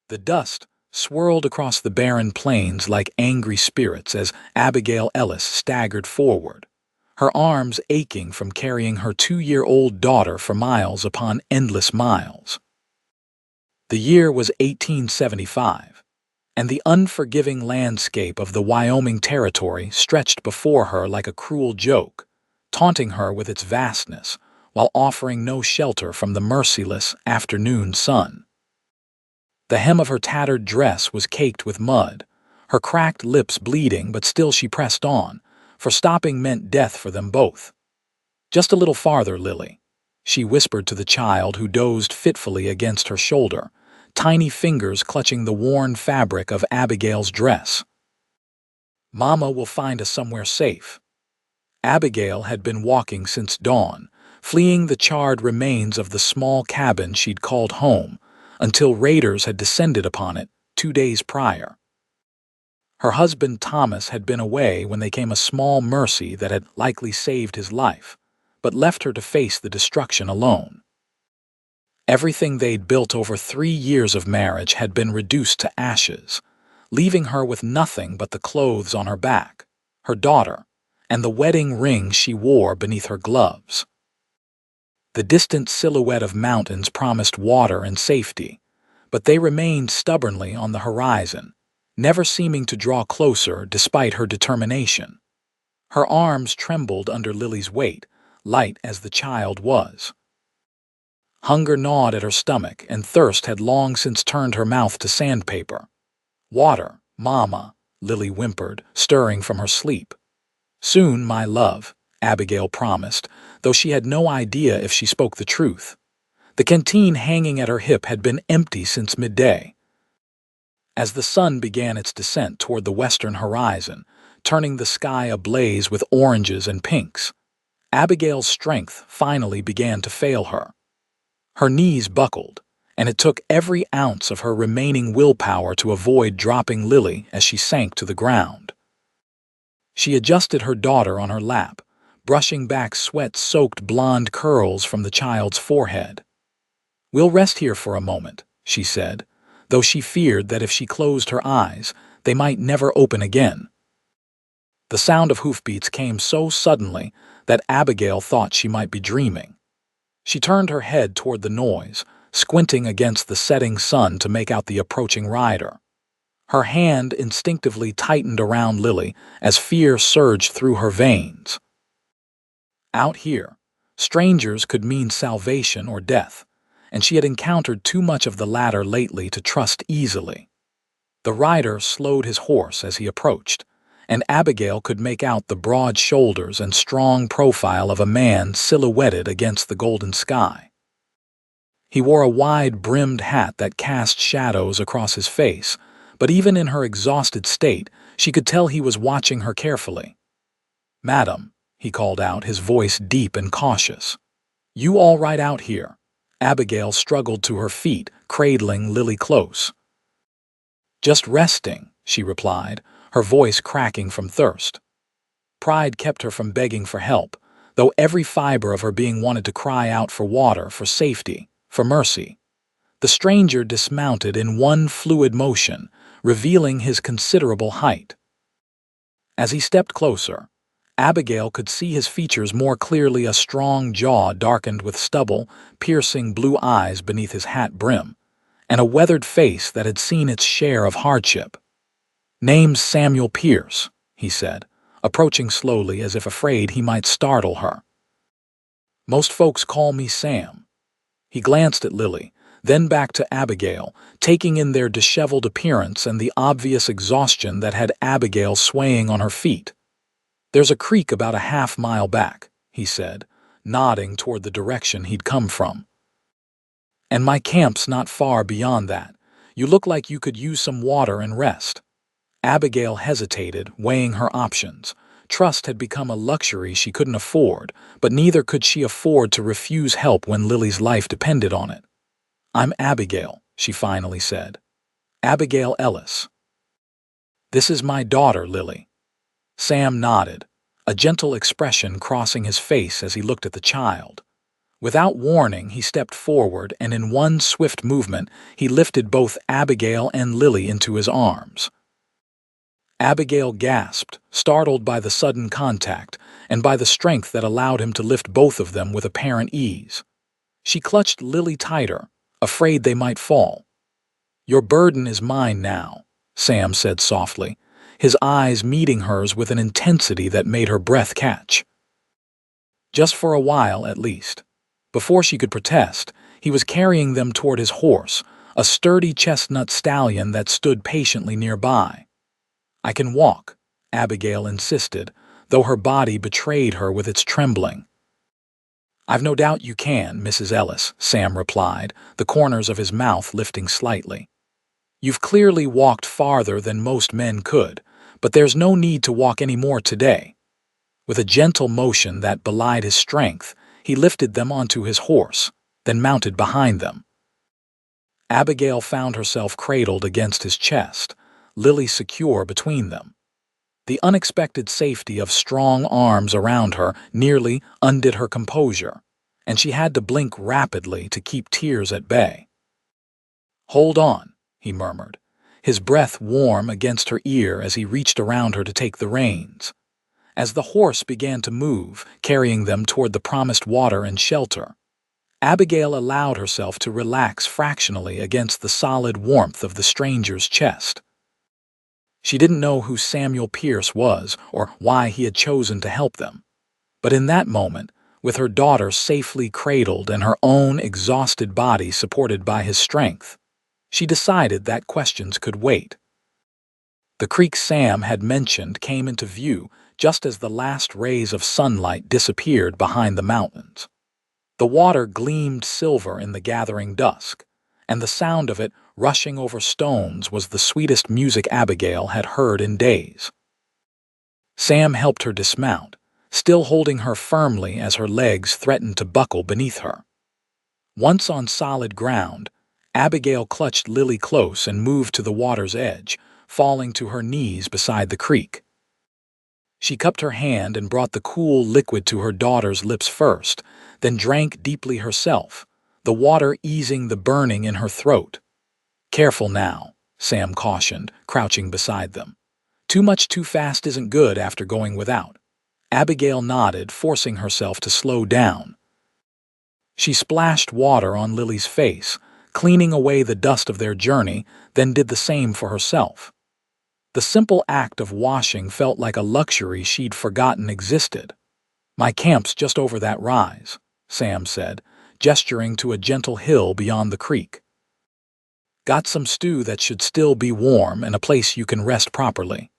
The dust swirled across the barren plains like angry spirits as Abigail Ellis staggered forward, her arms aching from carrying her 2-year-old daughter for miles upon endless miles. The year was 1875, and the unforgiving landscape of the Wyoming Territory stretched before her like a cruel joke, taunting her with its vastness while offering no shelter from the merciless afternoon sun. The hem of her tattered dress was caked with mud, her cracked lips bleeding, but still she pressed on, for stopping meant death for them both. "Just a little farther, Lily," she whispered to the child who dozed fitfully against her shoulder, tiny fingers clutching the worn fabric of Abigail's dress. "Mama will find us somewhere safe." Abigail had been walking since dawn, fleeing the charred remains of the small cabin she'd called home, until raiders had descended upon it 2 days prior. Her husband Thomas had been away when they came a small mercy that had likely saved his life, but left her to face the destruction alone. Everything they'd built over 3 years of marriage had been reduced to ashes, leaving her with nothing but the clothes on her back, her daughter, and the wedding ring she wore beneath her gloves. The distant silhouette of mountains promised water and safety, but they remained stubbornly on the horizon, never seeming to draw closer despite her determination. Her arms trembled under Lily's weight, light as the child was. Hunger gnawed at her stomach, and thirst had long since turned her mouth to sandpaper. "Water, Mama," Lily whimpered, stirring from her sleep. "Soon, my love," Abigail promised, though she had no idea if she spoke the truth. The canteen hanging at her hip had been empty since midday. As the sun began its descent toward the western horizon, turning the sky ablaze with oranges and pinks, Abigail's strength finally began to fail her. Her knees buckled, and it took every ounce of her remaining willpower to avoid dropping Lily as she sank to the ground. She adjusted her daughter on her lap, brushing back sweat-soaked blonde curls from the child's forehead. "We'll rest here for a moment," she said, though she feared that if she closed her eyes, they might never open again. The sound of hoofbeats came so suddenly that Abigail thought she might be dreaming. She turned her head toward the noise, squinting against the setting sun to make out the approaching rider. Her hand instinctively tightened around Lily as fear surged through her veins. Out here, strangers could mean salvation or death, and she had encountered too much of the latter lately to trust easily. The rider slowed his horse as he approached, and Abigail could make out the broad shoulders and strong profile of a man silhouetted against the golden sky. He wore a wide-brimmed hat that cast shadows across his face, but even in her exhausted state, she could tell he was watching her carefully. "Madam," he called out, his voice deep and cautious. "You all right out here?" Abigail struggled to her feet, cradling Lily close. "Just resting," she replied, her voice cracking from thirst. Pride kept her from begging for help, though every fiber of her being wanted to cry out for water, for safety, for mercy. The stranger dismounted in one fluid motion, revealing his considerable height. As he stepped closer, Abigail could see his features more clearly, a strong jaw darkened with stubble, piercing blue eyes beneath his hat brim, and a weathered face that had seen its share of hardship. "Name's Samuel Pierce," he said, approaching slowly as if afraid he might startle her. "Most folks call me Sam." He glanced at Lily, then back to Abigail, taking in their disheveled appearance and the obvious exhaustion that had Abigail swaying on her feet. "There's a creek about a half-mile back," he said, nodding toward the direction he'd come from. "And my camp's not far beyond that. You look like you could use some water and rest." Abigail hesitated, weighing her options. Trust had become a luxury she couldn't afford, but neither could she afford to refuse help when Lily's life depended on it. "I'm Abigail," she finally said. "Abigail Ellis." "This is my daughter, Lily." Sam nodded, a gentle expression crossing his face as he looked at the child. Without warning, he stepped forward, and in one swift movement, he lifted both Abigail and Lily into his arms. Abigail gasped, startled by the sudden contact and by the strength that allowed him to lift both of them with apparent ease. She clutched Lily tighter, afraid they might fall. "Your burden is mine now," Sam said softly, his eyes meeting hers with an intensity that made her breath catch. Just for a while, at least. Before she could protest, he was carrying them toward his horse, a sturdy chestnut stallion that stood patiently nearby. "I can walk," Abigail insisted, though her body betrayed her with its trembling. "I've no doubt you can, Mrs. Ellis," Sam replied, the corners of his mouth lifting slightly. "You've clearly walked farther than most men could, but there's no need to walk any more today." With a gentle motion that belied his strength, he lifted them onto his horse, then mounted behind them. Abigail found herself cradled against his chest, Lily secure between them. The unexpected safety of strong arms around her nearly undid her composure, and she had to blink rapidly to keep tears at bay. "Hold on," he murmured, his breath warm against her ear as he reached around her to take the reins. As the horse began to move, carrying them toward the promised water and shelter, Abigail allowed herself to relax fractionally against the solid warmth of the stranger's chest. She didn't know who Samuel Pierce was or why he had chosen to help them, but in that moment, with her daughter safely cradled and her own exhausted body supported by his strength, she decided that questions could wait. The creek Sam had mentioned came into view just as the last rays of sunlight disappeared behind the mountains. The water gleamed silver in the gathering dusk, and the sound of it rushing over stones was the sweetest music Abigail had heard in days. Sam helped her dismount, still holding her firmly as her legs threatened to buckle beneath her. Once on solid ground, Abigail clutched Lily close and moved to the water's edge, falling to her knees beside the creek. She cupped her hand and brought the cool liquid to her daughter's lips first, then drank deeply herself, the water easing the burning in her throat. "Careful now," Sam cautioned, crouching beside them. "Too much too fast isn't good after going without." Abigail nodded, forcing herself to slow down. She splashed water on Lily's face, cleaning away the dust of their journey, then did the same for herself. The simple act of washing felt like a luxury she'd forgotten existed. "My camp's just over that rise," Sam said, gesturing to a gentle hill beyond the creek. "Got some stew that should still be warm and a place you can rest properly."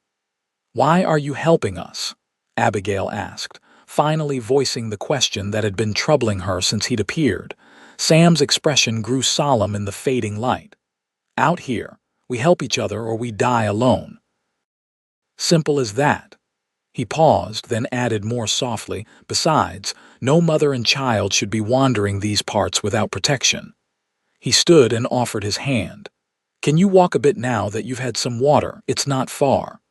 "Why are you helping us?" Abigail asked, finally voicing the question that had been troubling her since he'd appeared. Sam's expression grew solemn in the fading light. "Out here, we help each other or we die alone." Simple as that. He paused, then added more softly, "Besides, no mother and child should be wandering these parts without protection." He stood and offered his hand. "Can you walk a bit now that you've had some water? It's not far."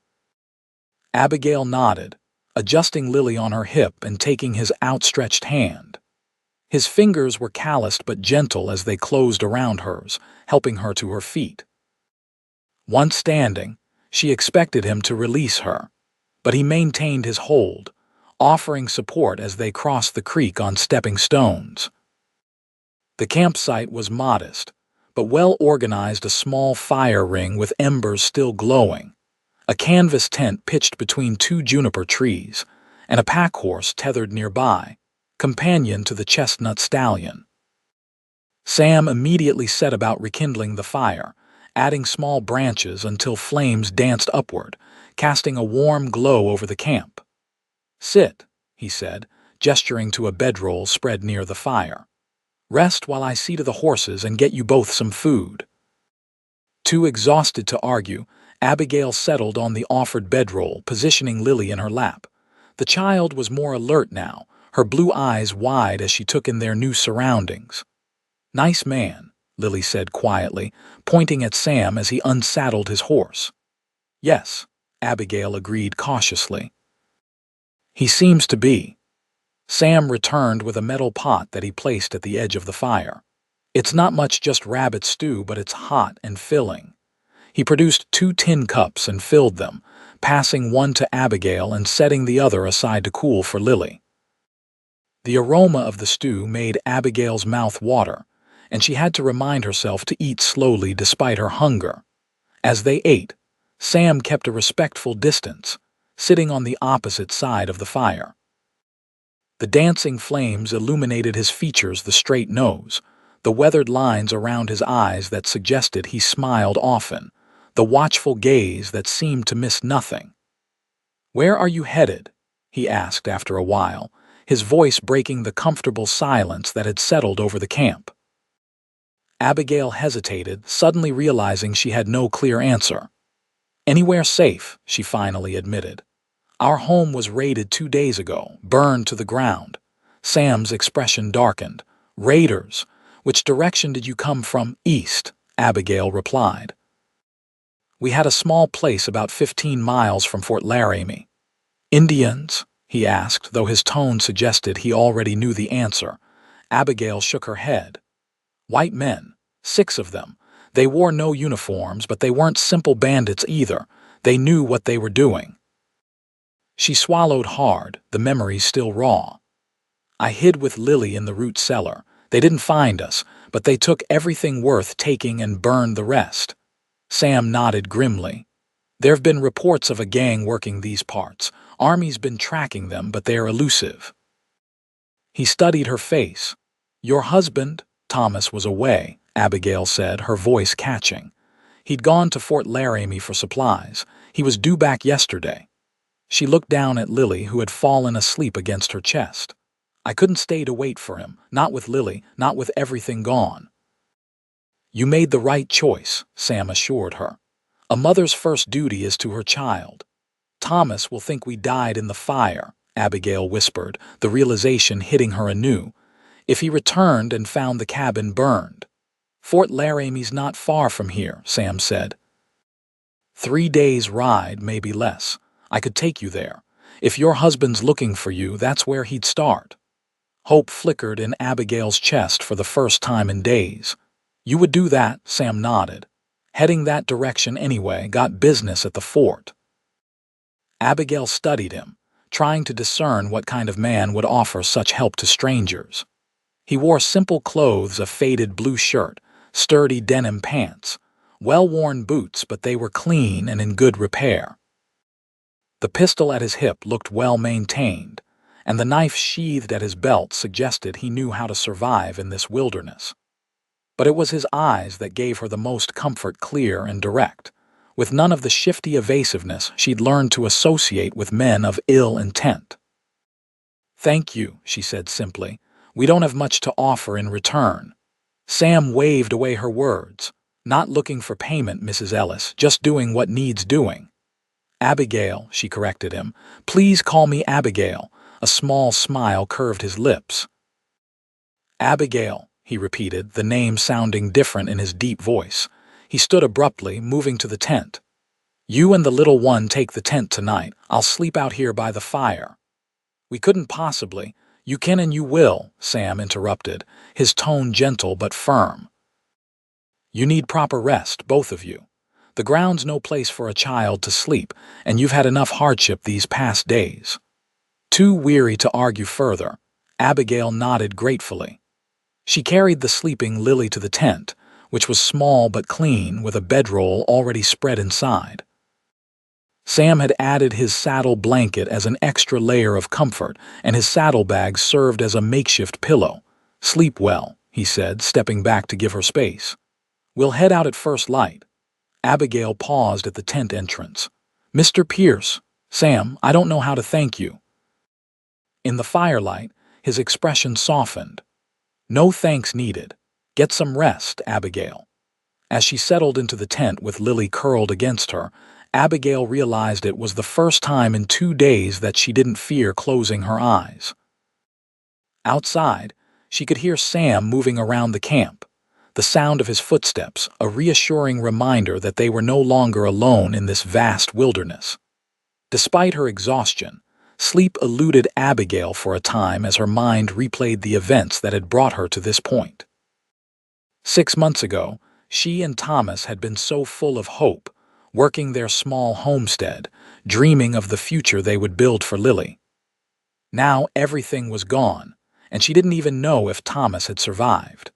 Abigail nodded, adjusting Lily on her hip and taking his outstretched hand. His fingers were calloused but gentle as they closed around hers, helping her to her feet. Once standing, she expected him to release her, but he maintained his hold, offering support as they crossed the creek on stepping stones. The campsite was modest, but well-organized, a small fire ring with embers still glowing, a canvas tent pitched between two juniper trees, and a pack horse tethered nearby, companion to the chestnut stallion. Sam immediately set about rekindling the fire, adding small branches until flames danced upward, casting a warm glow over the camp. "Sit," he said, gesturing to a bedroll spread near the fire. "Rest while I see to the horses and get you both some food." Too exhausted to argue, Abigail settled on the offered bedroll, positioning Lily in her lap. The child was more alert now, her blue eyes wide as she took in their new surroundings. "Nice man," Lily said quietly, pointing at Sam as he unsaddled his horse. "Yes," Abigail agreed cautiously. "He seems to be." Sam returned with a metal pot that he placed at the edge of the fire. It's not much just rabbit stew, but it's hot and filling. He produced 2 tin cups and filled them, passing one to Abigail and setting the other aside to cool for Lily. The aroma of the stew made Abigail's mouth water, and she had to remind herself to eat slowly despite her hunger. As they ate, Sam kept a respectful distance, sitting on the opposite side of the fire. The dancing flames illuminated his features, the straight nose, the weathered lines around his eyes that suggested he smiled often, the watchful gaze that seemed to miss nothing. "Where are you headed?" he asked after a while, his voice breaking the comfortable silence that had settled over the camp. Abigail hesitated, suddenly realizing she had no clear answer. "Anywhere safe," she finally admitted. "Our home was raided 2 days ago, burned to the ground." Sam's expression darkened. "Raiders? Which direction did you come from?" "East," Abigail replied. "We had a small place about 15 miles from Fort Laramie." "Indians?" he asked, though his tone suggested he already knew the answer. Abigail shook her head. "White men, 6 of them. They wore no uniforms, but they weren't simple bandits either. They knew what they were doing." She swallowed hard, the memories still raw. "I hid with Lily in the root cellar. They didn't find us, but they took everything worth taking and burned the rest." Sam nodded grimly. "There've been reports of a gang working these parts. Army's been tracking them, but they're elusive." He studied her face. "Your husband?" "Thomas was away," Abigail said, her voice catching. "He'd gone to Fort Laramie for supplies. He was due back yesterday." She looked down at Lily, who had fallen asleep against her chest. "I couldn't stay to wait for him, not with Lily, not with everything gone." "You made the right choice," Sam assured her. "A mother's first duty is to her child." "Thomas will think we died in the fire," Abigail whispered, the realization hitting her anew. "If he returned and found the cabin burned." "Fort Laramie's not far from here," Sam said. 3 days' ride, maybe less. I could take you there. If your husband's looking for you, that's where he'd start." Hope flickered in Abigail's chest for the first time in days. "You would do that," Sam nodded. "Heading that direction anyway, got business at the fort." Abigail studied him, trying to discern what kind of man would offer such help to strangers. He wore simple clothes, a faded blue shirt, sturdy denim pants, well-worn boots, but they were clean and in good repair. The pistol at his hip looked well-maintained, and the knife sheathed at his belt suggested he knew how to survive in this wilderness. But it was his eyes that gave her the most comfort, clear and direct, with none of the shifty evasiveness she'd learned to associate with men of ill intent. "Thank you," she said simply. "We don't have much to offer in return." Sam waved away her words. "Not looking for payment, Mrs. Ellis, just doing what needs doing." "Abigail," she corrected him. "Please call me Abigail." A small smile curved his lips. "Abigail," he repeated, the name sounding different in his deep voice. He stood abruptly, moving to the tent. "You and the little one take the tent tonight. I'll sleep out here by the fire." "We couldn't possibly." "You can and you will," Sam interrupted, his tone gentle but firm. "You need proper rest, both of you. The ground's no place for a child to sleep, and you've had enough hardship these past days." Too weary to argue further, Abigail nodded gratefully. She carried the sleeping Lily to the tent, which was small but clean, with a bedroll already spread inside. Sam had added his saddle blanket as an extra layer of comfort, and his saddlebag served as a makeshift pillow. "Sleep well," he said, stepping back to give her space. "We'll head out at first light." Abigail paused at the tent entrance. "Mr. Pierce, Sam, I don't know how to thank you." In the firelight, his expression softened. "No thanks needed. Get some rest, Abigail." As she settled into the tent with Lily curled against her, Abigail realized it was the first time in 2 days that she didn't fear closing her eyes. Outside, she could hear Sam moving around the camp, the sound of his footsteps, a reassuring reminder that they were no longer alone in this vast wilderness. Despite her exhaustion, Sleep eluded Abigail for a time as her mind replayed the events that had brought her to this point. 6 months ago, she and Thomas had been so full of hope, working their small homestead, dreaming of the future they would build for Lily. Now everything was gone, and she didn't even know if Thomas had survived.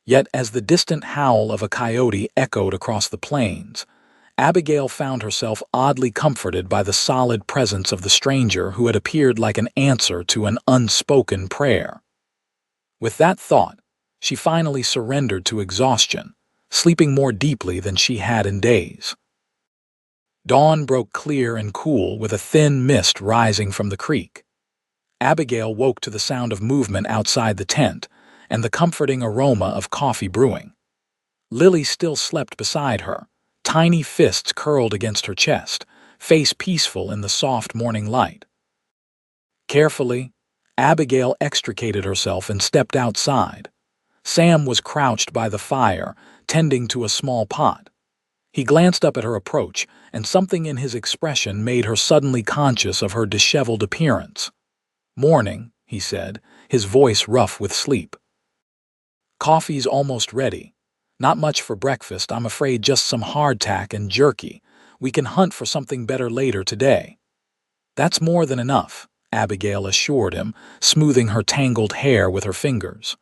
Yet as the distant howl of a coyote echoed across the plains, Abigail found herself oddly comforted by the solid presence of the stranger who had appeared like an answer to an unspoken prayer. With that thought, she finally surrendered to exhaustion, sleeping more deeply than she had in days. Dawn broke clear and cool with a thin mist rising from the creek. Abigail woke to the sound of movement outside the tent and the comforting aroma of coffee brewing. Lily still slept beside her, tiny fists curled against her chest, face peaceful in the soft morning light. Carefully, Abigail extricated herself and stepped outside. Sam was crouched by the fire, tending to a small pot. He glanced up at her approach, and something in his expression made her suddenly conscious of her disheveled appearance. "Morning," he said, his voice rough with sleep. "Coffee's almost ready. Not much for breakfast, I'm afraid, just some hardtack and jerky. We can hunt for something better later today." "That's more than enough," Abigail assured him, smoothing her tangled hair with her fingers.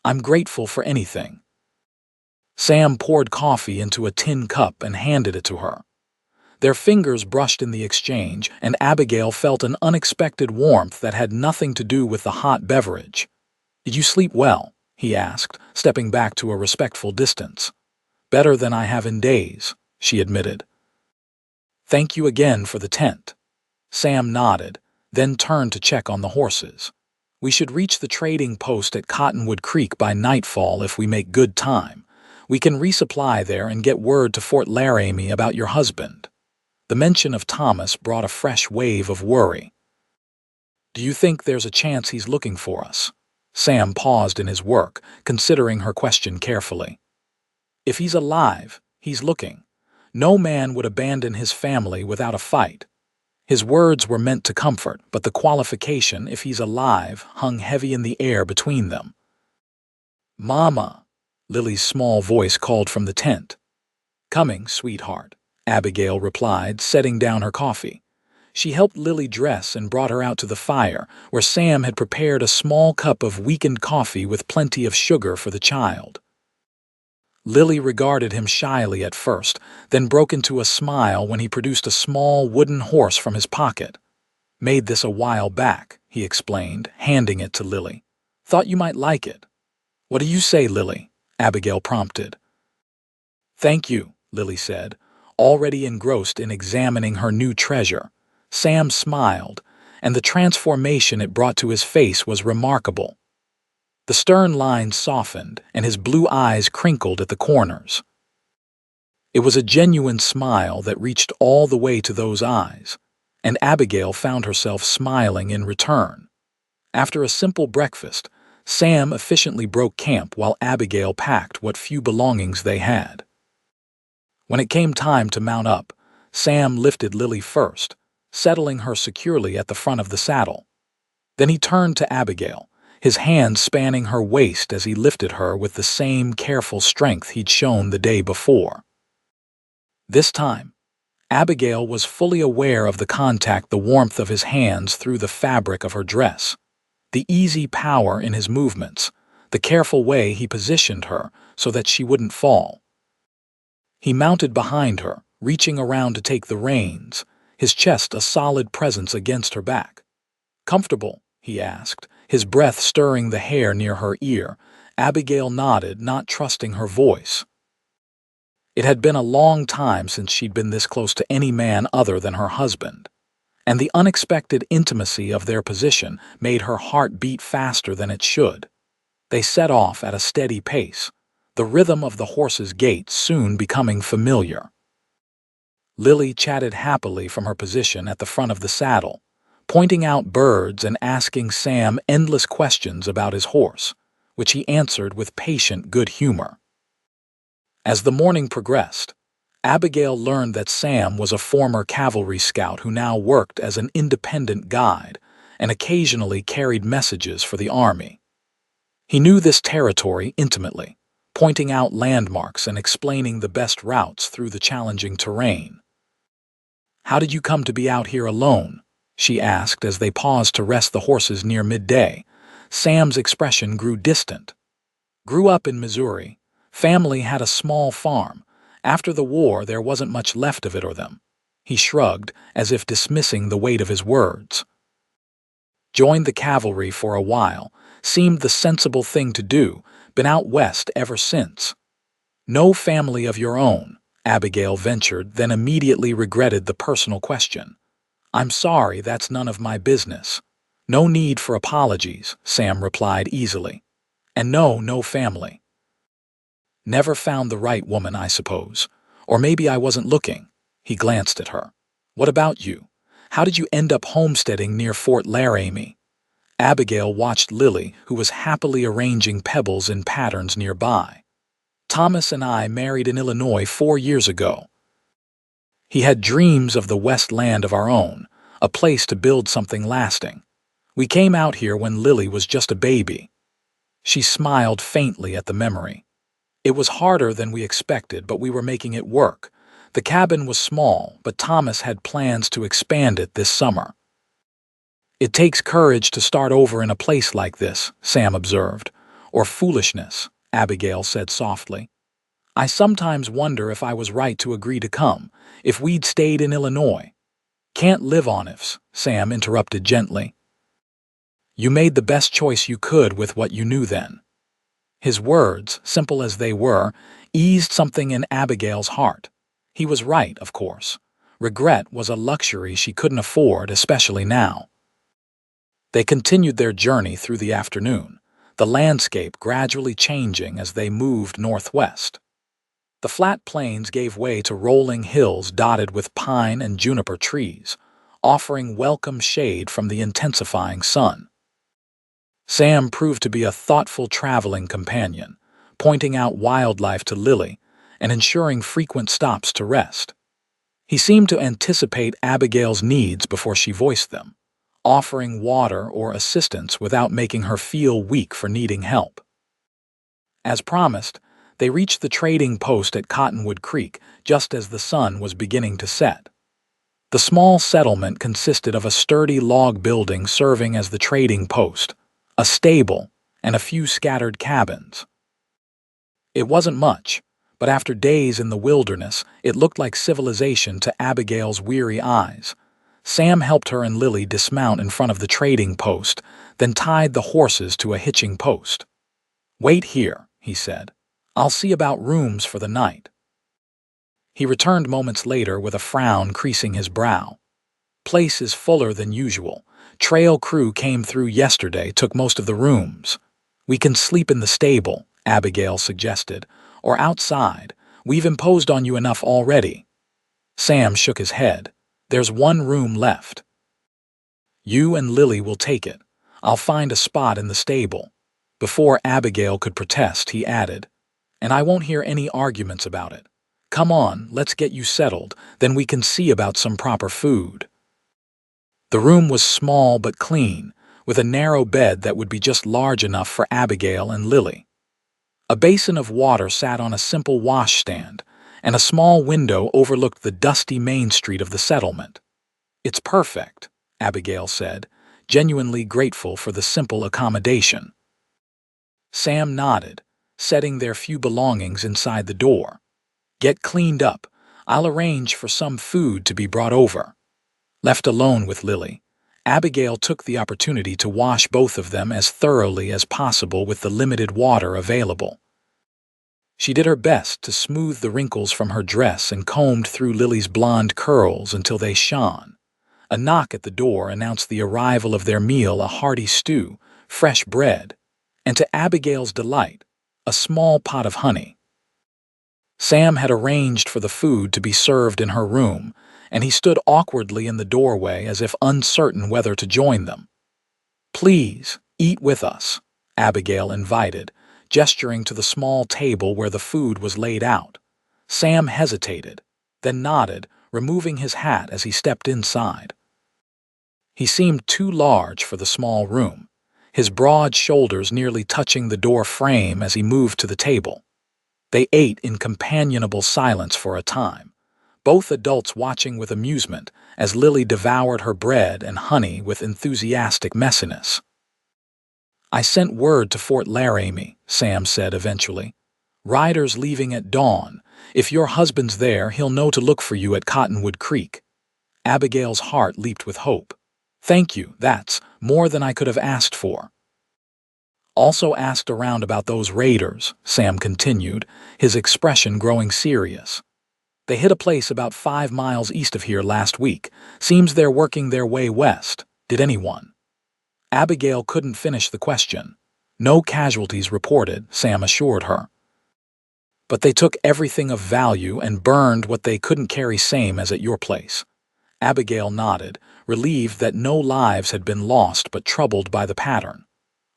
"I'm grateful for anything." Sam poured coffee into a tin cup and handed it to her. Their fingers brushed in the exchange, and Abigail felt an unexpected warmth that had nothing to do with the hot beverage. "Did you sleep well?" he asked, stepping back to a respectful distance. "Better than I have in days," she admitted. "Thank you again for the tent." Sam nodded, then turned to check on the horses. "We should reach the trading post at Cottonwood Creek by nightfall if we make good time. We can resupply there and get word to Fort Laramie about your husband." The mention of Thomas brought a fresh wave of worry. "Do you think there's a chance he's looking for us?" Sam paused in his work, considering her question carefully. "If he's alive, he's looking. No man would abandon his family without a fight." His words were meant to comfort, but the qualification, "if he's alive," hung heavy in the air between them. "Mama," Lily's small voice called from the tent. "Coming, sweetheart," Abigail replied, setting down her coffee. She helped Lily dress and brought her out to the fire, where Sam had prepared a small cup of weakened coffee with plenty of sugar for the child. Lily regarded him shyly at first, then broke into a smile when he produced a small wooden horse from his pocket. "Made this a while back," he explained, handing it to Lily. "Thought you might like it." "What do you say, Lily?" Abigail prompted. "Thank you," Lily said, already engrossed in examining her new treasure. Sam smiled, and the transformation it brought to his face was remarkable. The stern lines softened, and his blue eyes crinkled at the corners. It was a genuine smile that reached all the way to those eyes, and Abigail found herself smiling in return. After a simple breakfast, Sam efficiently broke camp while Abigail packed what few belongings they had. When it came time to mount up, Sam lifted Lily first, settling her securely at the front of the saddle. Then he turned to Abigail, his hands spanning her waist as he lifted her with the same careful strength he'd shown the day before. This time, Abigail was fully aware of the contact the warmth of his hands through the fabric of her dress, the easy power in his movements, the careful way he positioned her so that she wouldn't fall. He mounted behind her, reaching around to take the reins, his chest a solid presence against her back. "Comfortable?" he asked, his breath stirring the hair near her ear. Abigail nodded, not trusting her voice. It had been a long time since she'd been this close to any man other than her husband, and the unexpected intimacy of their position made her heart beat faster than it should. They set off at a steady pace, the rhythm of the horse's gait soon becoming familiar. Lily chatted happily from her position at the front of the saddle, pointing out birds and asking Sam endless questions about his horse, which he answered with patient good humor. As the morning progressed, Abigail learned that Sam was a former cavalry scout who now worked as an independent guide and occasionally carried messages for the army. He knew this territory intimately, pointing out landmarks and explaining the best routes through the challenging terrain. "How did you come to be out here alone?" she asked as they paused to rest the horses near midday. Sam's expression grew distant. "Grew up in Missouri. Family had a small farm. After the war, there wasn't much left of it or them." He shrugged, as if dismissing the weight of his words. "Joined the cavalry for a while. Seemed the sensible thing to do. Been out west ever since." "No family of your own," Abigail ventured, then immediately regretted the personal question. "I'm sorry, that's none of my business." "No need for apologies," Sam replied easily. "And no family." "Never found the right woman, I suppose. Or maybe I wasn't looking." He glanced at her. "What about you? How did you end up homesteading near Fort Laramie?" Abigail watched Lily, who was happily arranging pebbles in patterns nearby. "Thomas and I married in Illinois 4 years ago. He had dreams of the West land of our own, a place to build something lasting. We came out here when Lily was just a baby." She smiled faintly at the memory. "It was harder than we expected, but we were making it work. The cabin was small, but Thomas had plans to expand it this summer." "It takes courage to start over in a place like this," Sam observed. "Or foolishness," Abigail said softly. "I sometimes wonder if I was right to agree to come, if we'd stayed in Illinois." "Can't live on ifs," Sam interrupted gently. "You made the best choice you could with what you knew then." His words, simple as they were, eased something in Abigail's heart. He was right, of course. Regret was a luxury she couldn't afford, especially now. They continued their journey through the afternoon, the landscape gradually changing as they moved northwest. The flat plains gave way to rolling hills dotted with pine and juniper trees, offering welcome shade from the intensifying sun. Sam proved to be a thoughtful traveling companion, pointing out wildlife to Lily and ensuring frequent stops to rest. He seemed to anticipate Abigail's needs before she voiced them, offering water or assistance without making her feel weak for needing help. As promised, they reached the trading post at Cottonwood Creek just as the sun was beginning to set. The small settlement consisted of a sturdy log building serving as the trading post, a stable, and a few scattered cabins. It wasn't much, but after days in the wilderness, it looked like civilization to Abigail's weary eyes. Sam helped her and Lily dismount in front of the trading post, then tied the horses to a hitching post. "Wait here," he said. "I'll see about rooms for the night." He returned moments later with a frown creasing his brow. "Place is fuller than usual. Trail crew came through yesterday, took most of the rooms." "We can sleep in the stable," Abigail suggested, "or outside. We've imposed on you enough already." Sam shook his head. "There's one room left. You and Lily will take it. I'll find a spot in the stable." Before Abigail could protest, he added, "And I won't hear any arguments about it. Come on, let's get you settled, then we can see about some proper food." The room was small but clean, with a narrow bed that would be just large enough for Abigail and Lily. A basin of water sat on a simple washstand, and a small window overlooked the dusty main street of the settlement. "It's perfect," Abigail said, genuinely grateful for the simple accommodation. Sam nodded, setting their few belongings inside the door. "Get cleaned up. I'll arrange for some food to be brought over." Left alone with Lily, Abigail took the opportunity to wash both of them as thoroughly as possible with the limited water available. She did her best to smooth the wrinkles from her dress and combed through Lily's blonde curls until they shone. A knock at the door announced the arrival of their meal, a hearty stew, fresh bread, and to Abigail's delight, a small pot of honey. Sam had arranged for the food to be served in her room, and he stood awkwardly in the doorway as if uncertain whether to join them. "Please, eat with us," Abigail invited, gesturing to the small table where the food was laid out. Sam hesitated, then nodded, removing his hat as he stepped inside. He seemed too large for the small room, his broad shoulders nearly touching the door frame as he moved to the table. They ate in companionable silence for a time, both adults watching with amusement as Lily devoured her bread and honey with enthusiastic messiness. "I sent word to Fort Laramie," Sam said eventually. "Ryder's leaving at dawn. If your husband's there, he'll know to look for you at Cottonwood Creek." Abigail's heart leaped with hope. "Thank you, that's more than I could have asked for." "Also asked around about those raiders," Sam continued, his expression growing serious. "They hit a place about 5 miles east of here last week. Seems they're working their way west. Did anyone?" Abigail couldn't finish the question. "No casualties reported," Sam assured her. "But they took everything of value and burned what they couldn't carry, same as at your place." Abigail nodded, relieved that no lives had been lost but troubled by the pattern.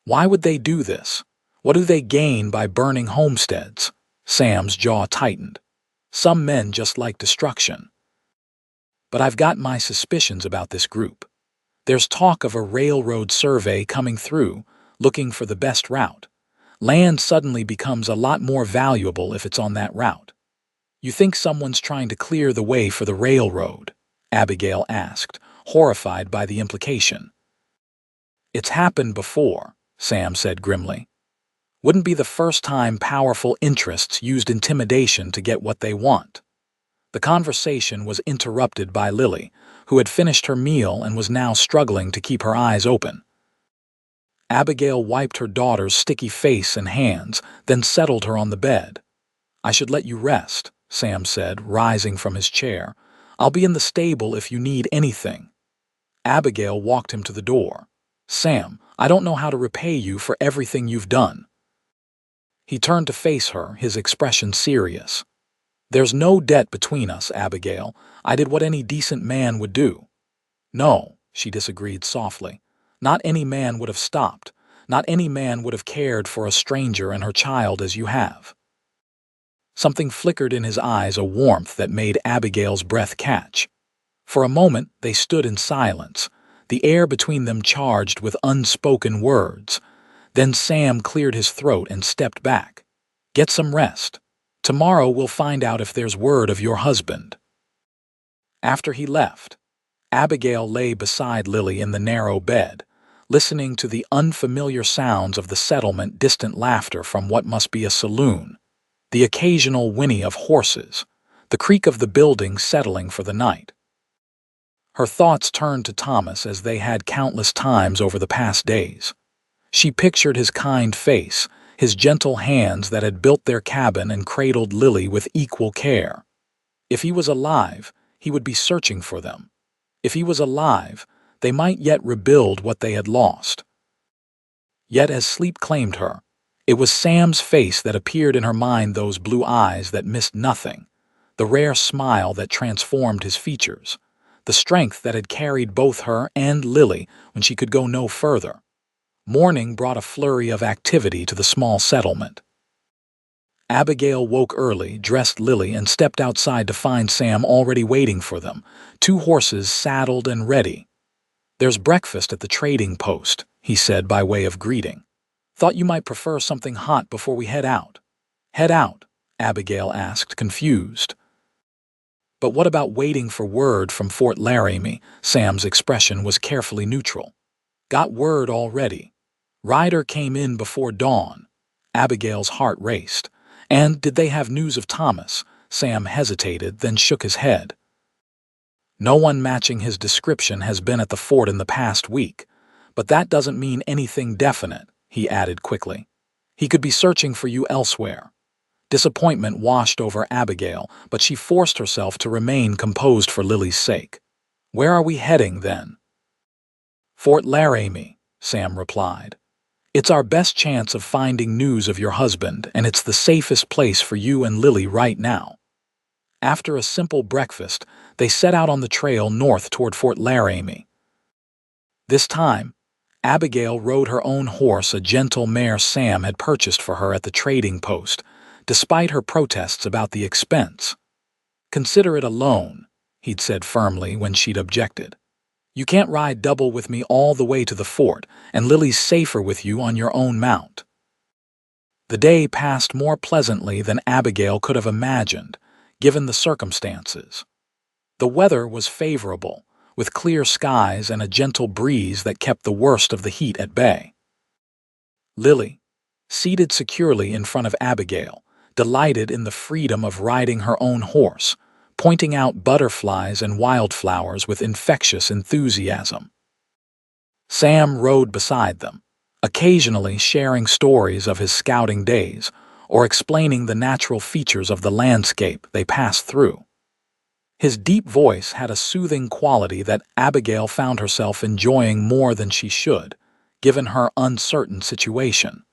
"Why would they do this? What do they gain by burning homesteads?" Sam's jaw tightened. "Some men just like destruction." "But I've got my suspicions about this group. There's talk of a railroad survey coming through, looking for the best route. Land suddenly becomes a lot more valuable if it's on that route." "You think someone's trying to clear the way for the railroad?" Abigail asked, horrified by the implication. "It's happened before," Sam said grimly. "Wouldn't be the first time powerful interests used intimidation to get what they want." The conversation was interrupted by Lily, who had finished her meal and was now struggling to keep her eyes open. Abigail wiped her daughter's sticky face and hands, then settled her on the bed. "I should let you rest," Sam said, rising from his chair. "I'll be in the stable if you need anything." Abigail walked him to the door. "Sam, I don't know how to repay you for everything you've done." He turned to face her, his expression serious. "There's no debt between us, Abigail. I did what any decent man would do." "No," she disagreed softly. "Not any man would have stopped. Not any man would have cared for a stranger and her child as you have." Something flickered in his eyes, a warmth that made Abigail's breath catch. For a moment they stood in silence, the air between them charged with unspoken words. Then Sam cleared his throat and stepped back. "Get some rest. Tomorrow we'll find out if there's word of your husband." After he left, Abigail lay beside Lily in the narrow bed, listening to the unfamiliar sounds of the settlement, distant laughter from what must be a saloon, the occasional whinny of horses, the creak of the building settling for the night. Her thoughts turned to Thomas as they had countless times over the past days. She pictured his kind face, his gentle hands that had built their cabin and cradled Lily with equal care. If he was alive, he would be searching for them. If he was alive, they might yet rebuild what they had lost. Yet as sleep claimed her, it was Sam's face that appeared in her mind, those blue eyes that missed nothing, the rare smile that transformed his features, the strength that had carried both her and Lily when she could go no further. Morning brought a flurry of activity to the small settlement. Abigail woke early, dressed Lily, and stepped outside to find Sam already waiting for them, 2 horses saddled and ready. "There's breakfast at the trading post," he said by way of greeting. "Thought you might prefer something hot before we head out." "Head out?" Abigail asked, confused. "But what about waiting for word from Fort Laramie?" Sam's expression was carefully neutral. "Got word already. Ryder came in before dawn." Abigail's heart raced. "And did they have news of Thomas?" Sam hesitated, then shook his head. "No one matching his description has been at the fort in the past week, but that doesn't mean anything definite," he added quickly. "He could be searching for you elsewhere." Disappointment washed over Abigail, but she forced herself to remain composed for Lily's sake. "Where are we heading, then?" "Fort Laramie," Sam replied. "It's our best chance of finding news of your husband, and it's the safest place for you and Lily right now." After a simple breakfast, they set out on the trail north toward Fort Laramie. This time, Abigail rode her own horse, a gentle mare Sam had purchased for her at the trading post, despite her protests about the expense. "Consider it a loan," he'd said firmly when she'd objected. "You can't ride double with me all the way to the fort, and Lily's safer with you on your own mount." The day passed more pleasantly than Abigail could have imagined, given the circumstances. The weather was favorable, with clear skies and a gentle breeze that kept the worst of the heat at bay. Lily, seated securely in front of Abigail, delighted in the freedom of riding her own horse, pointing out butterflies and wildflowers with infectious enthusiasm. Sam rode beside them, occasionally sharing stories of his scouting days or explaining the natural features of the landscape they passed through. His deep voice had a soothing quality that Abigail found herself enjoying more than she should, given her uncertain situation.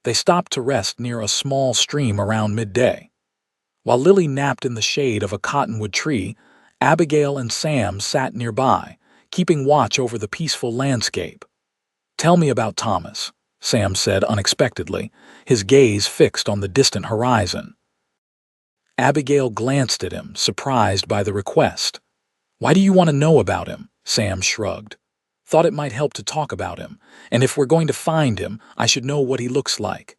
They stopped to rest near a small stream around midday. While Lily napped in the shade of a cottonwood tree, Abigail and Sam sat nearby, keeping watch over the peaceful landscape. "Tell me about Thomas," Sam said unexpectedly, his gaze fixed on the distant horizon. Abigail glanced at him, surprised by the request. "Why do you want to know about him?" Sam shrugged. "Thought it might help to talk about him, and if we're going to find him, I should know what he looks like."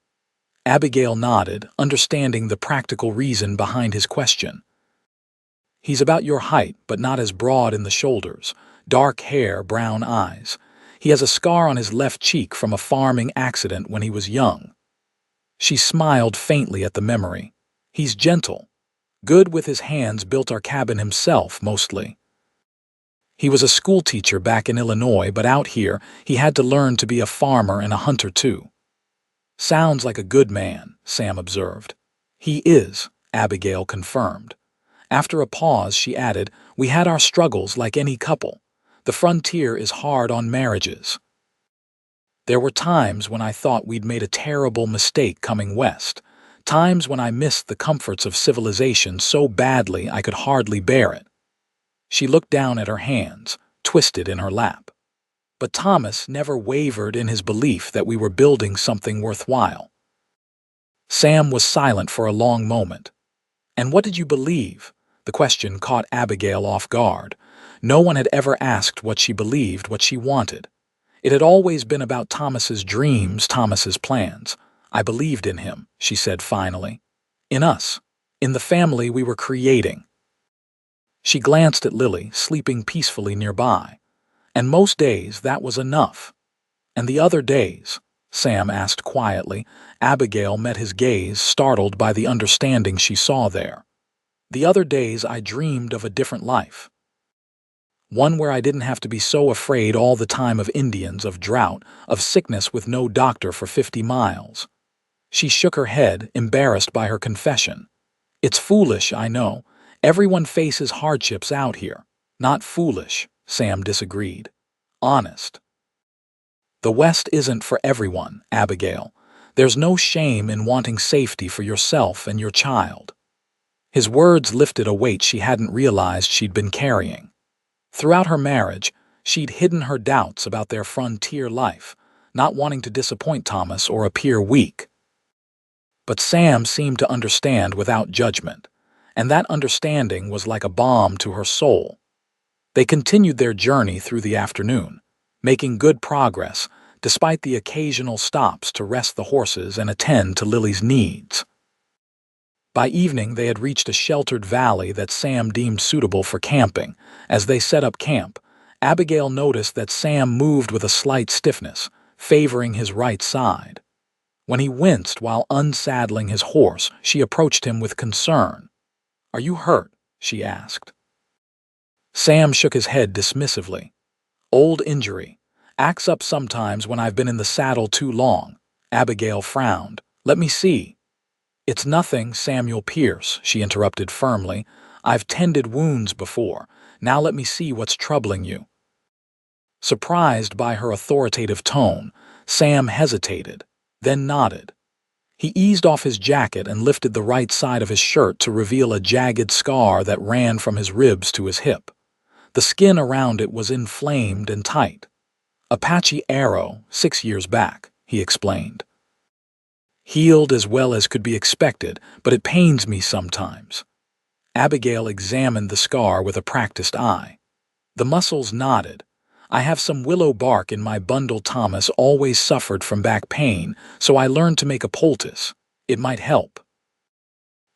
Abigail nodded, understanding the practical reason behind his question. "He's about your height, but not as broad in the shoulders. Dark hair, brown eyes. He has a scar on his left cheek from a farming accident when he was young." She smiled faintly at the memory. "He's gentle. Good with his hands, built our cabin himself, mostly. He was a schoolteacher back in Illinois, but out here, he had to learn to be a farmer and a hunter too." "Sounds like a good man," Sam observed. "He is," Abigail confirmed. After a pause, she added, "We had our struggles like any couple. The frontier is hard on marriages. There were times when I thought we'd made a terrible mistake coming west, times when I missed the comforts of civilization so badly I could hardly bear it." She looked down at her hands, twisted in her lap. "But Thomas never wavered in his belief that we were building something worthwhile." Sam was silent for a long moment. "And what did you believe?" The question caught Abigail off guard. No one had ever asked what she believed, what she wanted. It had always been about Thomas's dreams, Thomas's plans. "I believed in him," she said finally. "In us. In the family we were creating." She glanced at Lily, sleeping peacefully nearby. "And most days that was enough." "And the other days?" Sam asked quietly. Abigail met his gaze, startled by the understanding she saw there. "The other days I dreamed of a different life. One where I didn't have to be so afraid all the time of Indians, of drought, of sickness with no doctor for 50 miles. She shook her head, embarrassed by her confession. "It's foolish, I know. Everyone faces hardships out here." "Not foolish," Sam disagreed. "Honest. The West isn't for everyone, Abigail. There's no shame in wanting safety for yourself and your child." His words lifted a weight she hadn't realized she'd been carrying. Throughout her marriage, she'd hidden her doubts about their frontier life, not wanting to disappoint Thomas or appear weak. But Sam seemed to understand without judgment, and that understanding was like a balm to her soul. They continued their journey through the afternoon, making good progress despite the occasional stops to rest the horses and attend to Lily's needs. By evening, they had reached a sheltered valley that Sam deemed suitable for camping. As they set up camp, Abigail noticed that Sam moved with a slight stiffness, favoring his right side. When he winced while unsaddling his horse, she approached him with concern. "Are you hurt?" she asked. Sam shook his head dismissively. "Old injury. Acts up sometimes when I've been in the saddle too long." Abigail frowned. "Let me see." "It's nothing, Samuel Pierce," she interrupted firmly. "I've tended wounds before. Now let me see what's troubling you." Surprised by her authoritative tone, Sam hesitated, then nodded. He eased off his jacket and lifted the right side of his shirt to reveal a jagged scar that ran from his ribs to his hip. The skin around it was inflamed and tight. "A patchy arrow 6 years back," he explained. "Healed as well as could be expected, but it pains me sometimes." Abigail examined the scar with a practiced eye. The muscles nodded. I have some willow bark in my bundle. Thomas always suffered from back pain, so I learned to make a poultice. It might help.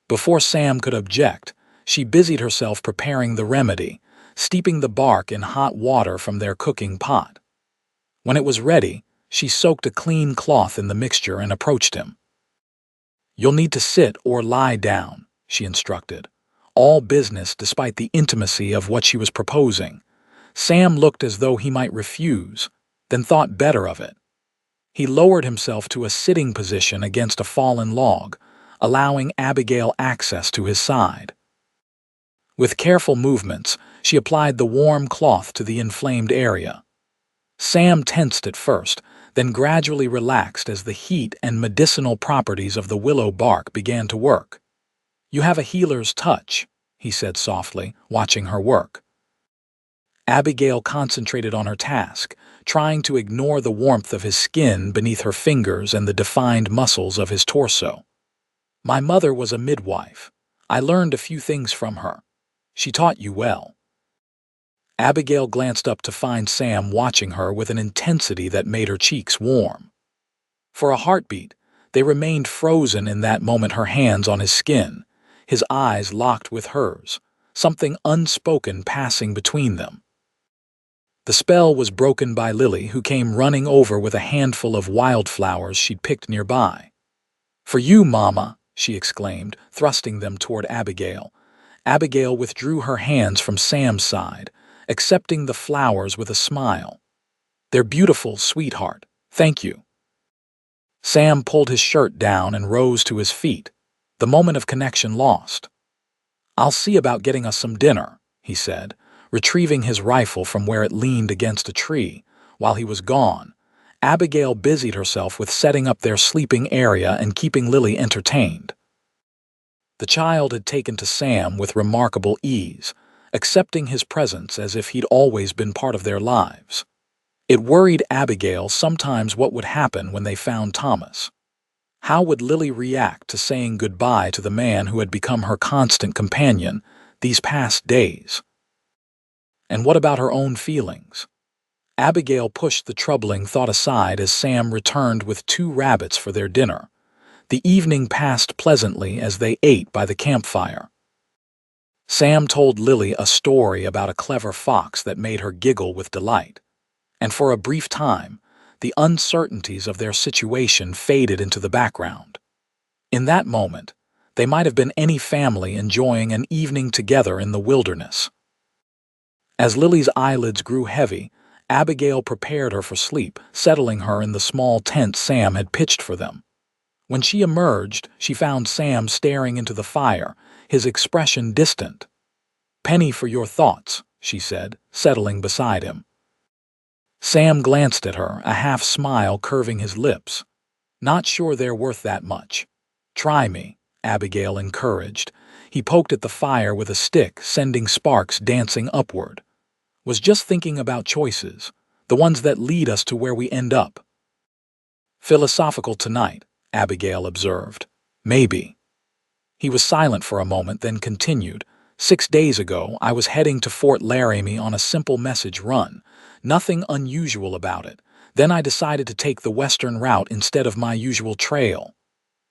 Before Sam could object, she busied herself preparing the remedy, steeping the bark in hot water from their cooking pot. When it was ready, she soaked a clean cloth in the mixture and approached him. "You'll need to sit or lie down," she instructed, all business despite the intimacy of what she was proposing. Sam looked as though he might refuse, then thought better of it. He lowered himself to a sitting position against a fallen log, allowing Abigail access to his side. With careful movements, she applied the warm cloth to the inflamed area. Sam tensed at first, then gradually relaxed as the heat and medicinal properties of the willow bark began to work. "You have a healer's touch," he said softly, watching her work. Abigail concentrated on her task, trying to ignore the warmth of his skin beneath her fingers and the defined muscles of his torso. "My mother was a midwife. I learned a few things from her. She taught you well." Abigail glanced up to find Sam watching her with an intensity that made her cheeks warm. For a heartbeat, they remained frozen in that moment, her hands on his skin, his eyes locked with hers, something unspoken passing between them. The spell was broken by Lily, who came running over with a handful of wildflowers she'd picked nearby. "For you, Mama," she exclaimed, thrusting them toward Abigail. Abigail withdrew her hands from Sam's side, accepting the flowers with a smile. "They're beautiful, sweetheart. Thank you." Sam pulled his shirt down and rose to his feet, the moment of connection lost. "I'll see about getting us some dinner," he said, retrieving his rifle from where it leaned against a tree. While he was gone, Abigail busied herself with setting up their sleeping area and keeping Lily entertained. The child had taken to Sam with remarkable ease, accepting his presence as if he'd always been part of their lives. It worried Abigail sometimes what would happen when they found Thomas. How would Lily react to saying goodbye to the man who had become her constant companion these past days? And what about her own feelings? Abigail pushed the troubling thought aside as Sam returned with 2 rabbits for their dinner. The evening passed pleasantly as they ate by the campfire. Sam told Lily a story about a clever fox that made her giggle with delight. And for a brief time, the uncertainties of their situation faded into the background. In that moment, they might have been any family enjoying an evening together in the wilderness. As Lily's eyelids grew heavy, Abigail prepared her for sleep, settling her in the small tent Sam had pitched for them. When she emerged, she found Sam staring into the fire, his expression distant. "Penny for your thoughts," she said, settling beside him. Sam glanced at her, a half-smile curving his lips. "Not sure they're worth that much." "Try me," Abigail encouraged. He poked at the fire with a stick, sending sparks dancing upward. "Was just thinking about choices, the ones that lead us to where we end up." "Philosophical tonight," Abigail observed. "Maybe." He was silent for a moment, then continued. 6 days ago, I was heading to Fort Laramie on a simple message run. Nothing unusual about it. Then I decided to take the western route instead of my usual trail."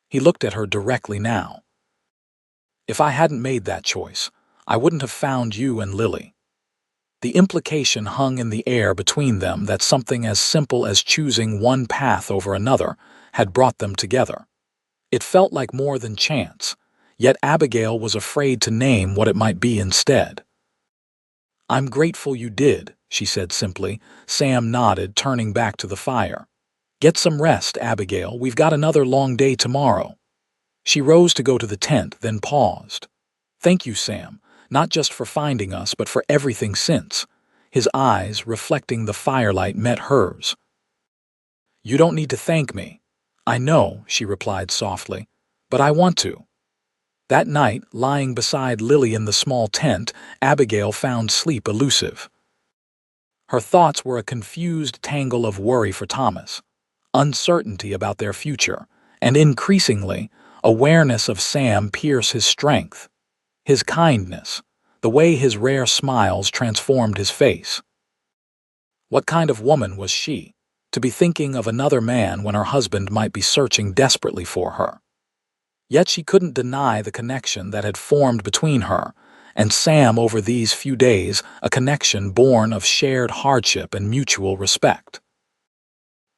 He looked at her directly now. "If I hadn't made that choice, I wouldn't have found you and Lily." The implication hung in the air between them that something as simple as choosing one path over another had brought them together. It felt like more than chance, yet Abigail was afraid to name what it might be instead. "I'm grateful you did," she said simply. Sam nodded, turning back to the fire. "Get some rest, Abigail. We've got another long day tomorrow." She rose to go to the tent, then paused. "Thank you, Sam, not just for finding us, but for everything since." His eyes, reflecting the firelight, met hers. "You don't need to thank me." "I know," she replied softly, "but I want to." That night, lying beside Lily in the small tent, Abigail found sleep elusive. Her thoughts were a confused tangle of worry for Thomas, uncertainty about their future, and increasingly, awareness of Sam pierce his strength. His kindness, the way his rare smiles transformed his face. What kind of woman was she, to be thinking of another man when her husband might be searching desperately for her? Yet she couldn't deny the connection that had formed between her and Sam over these few days, a connection born of shared hardship and mutual respect.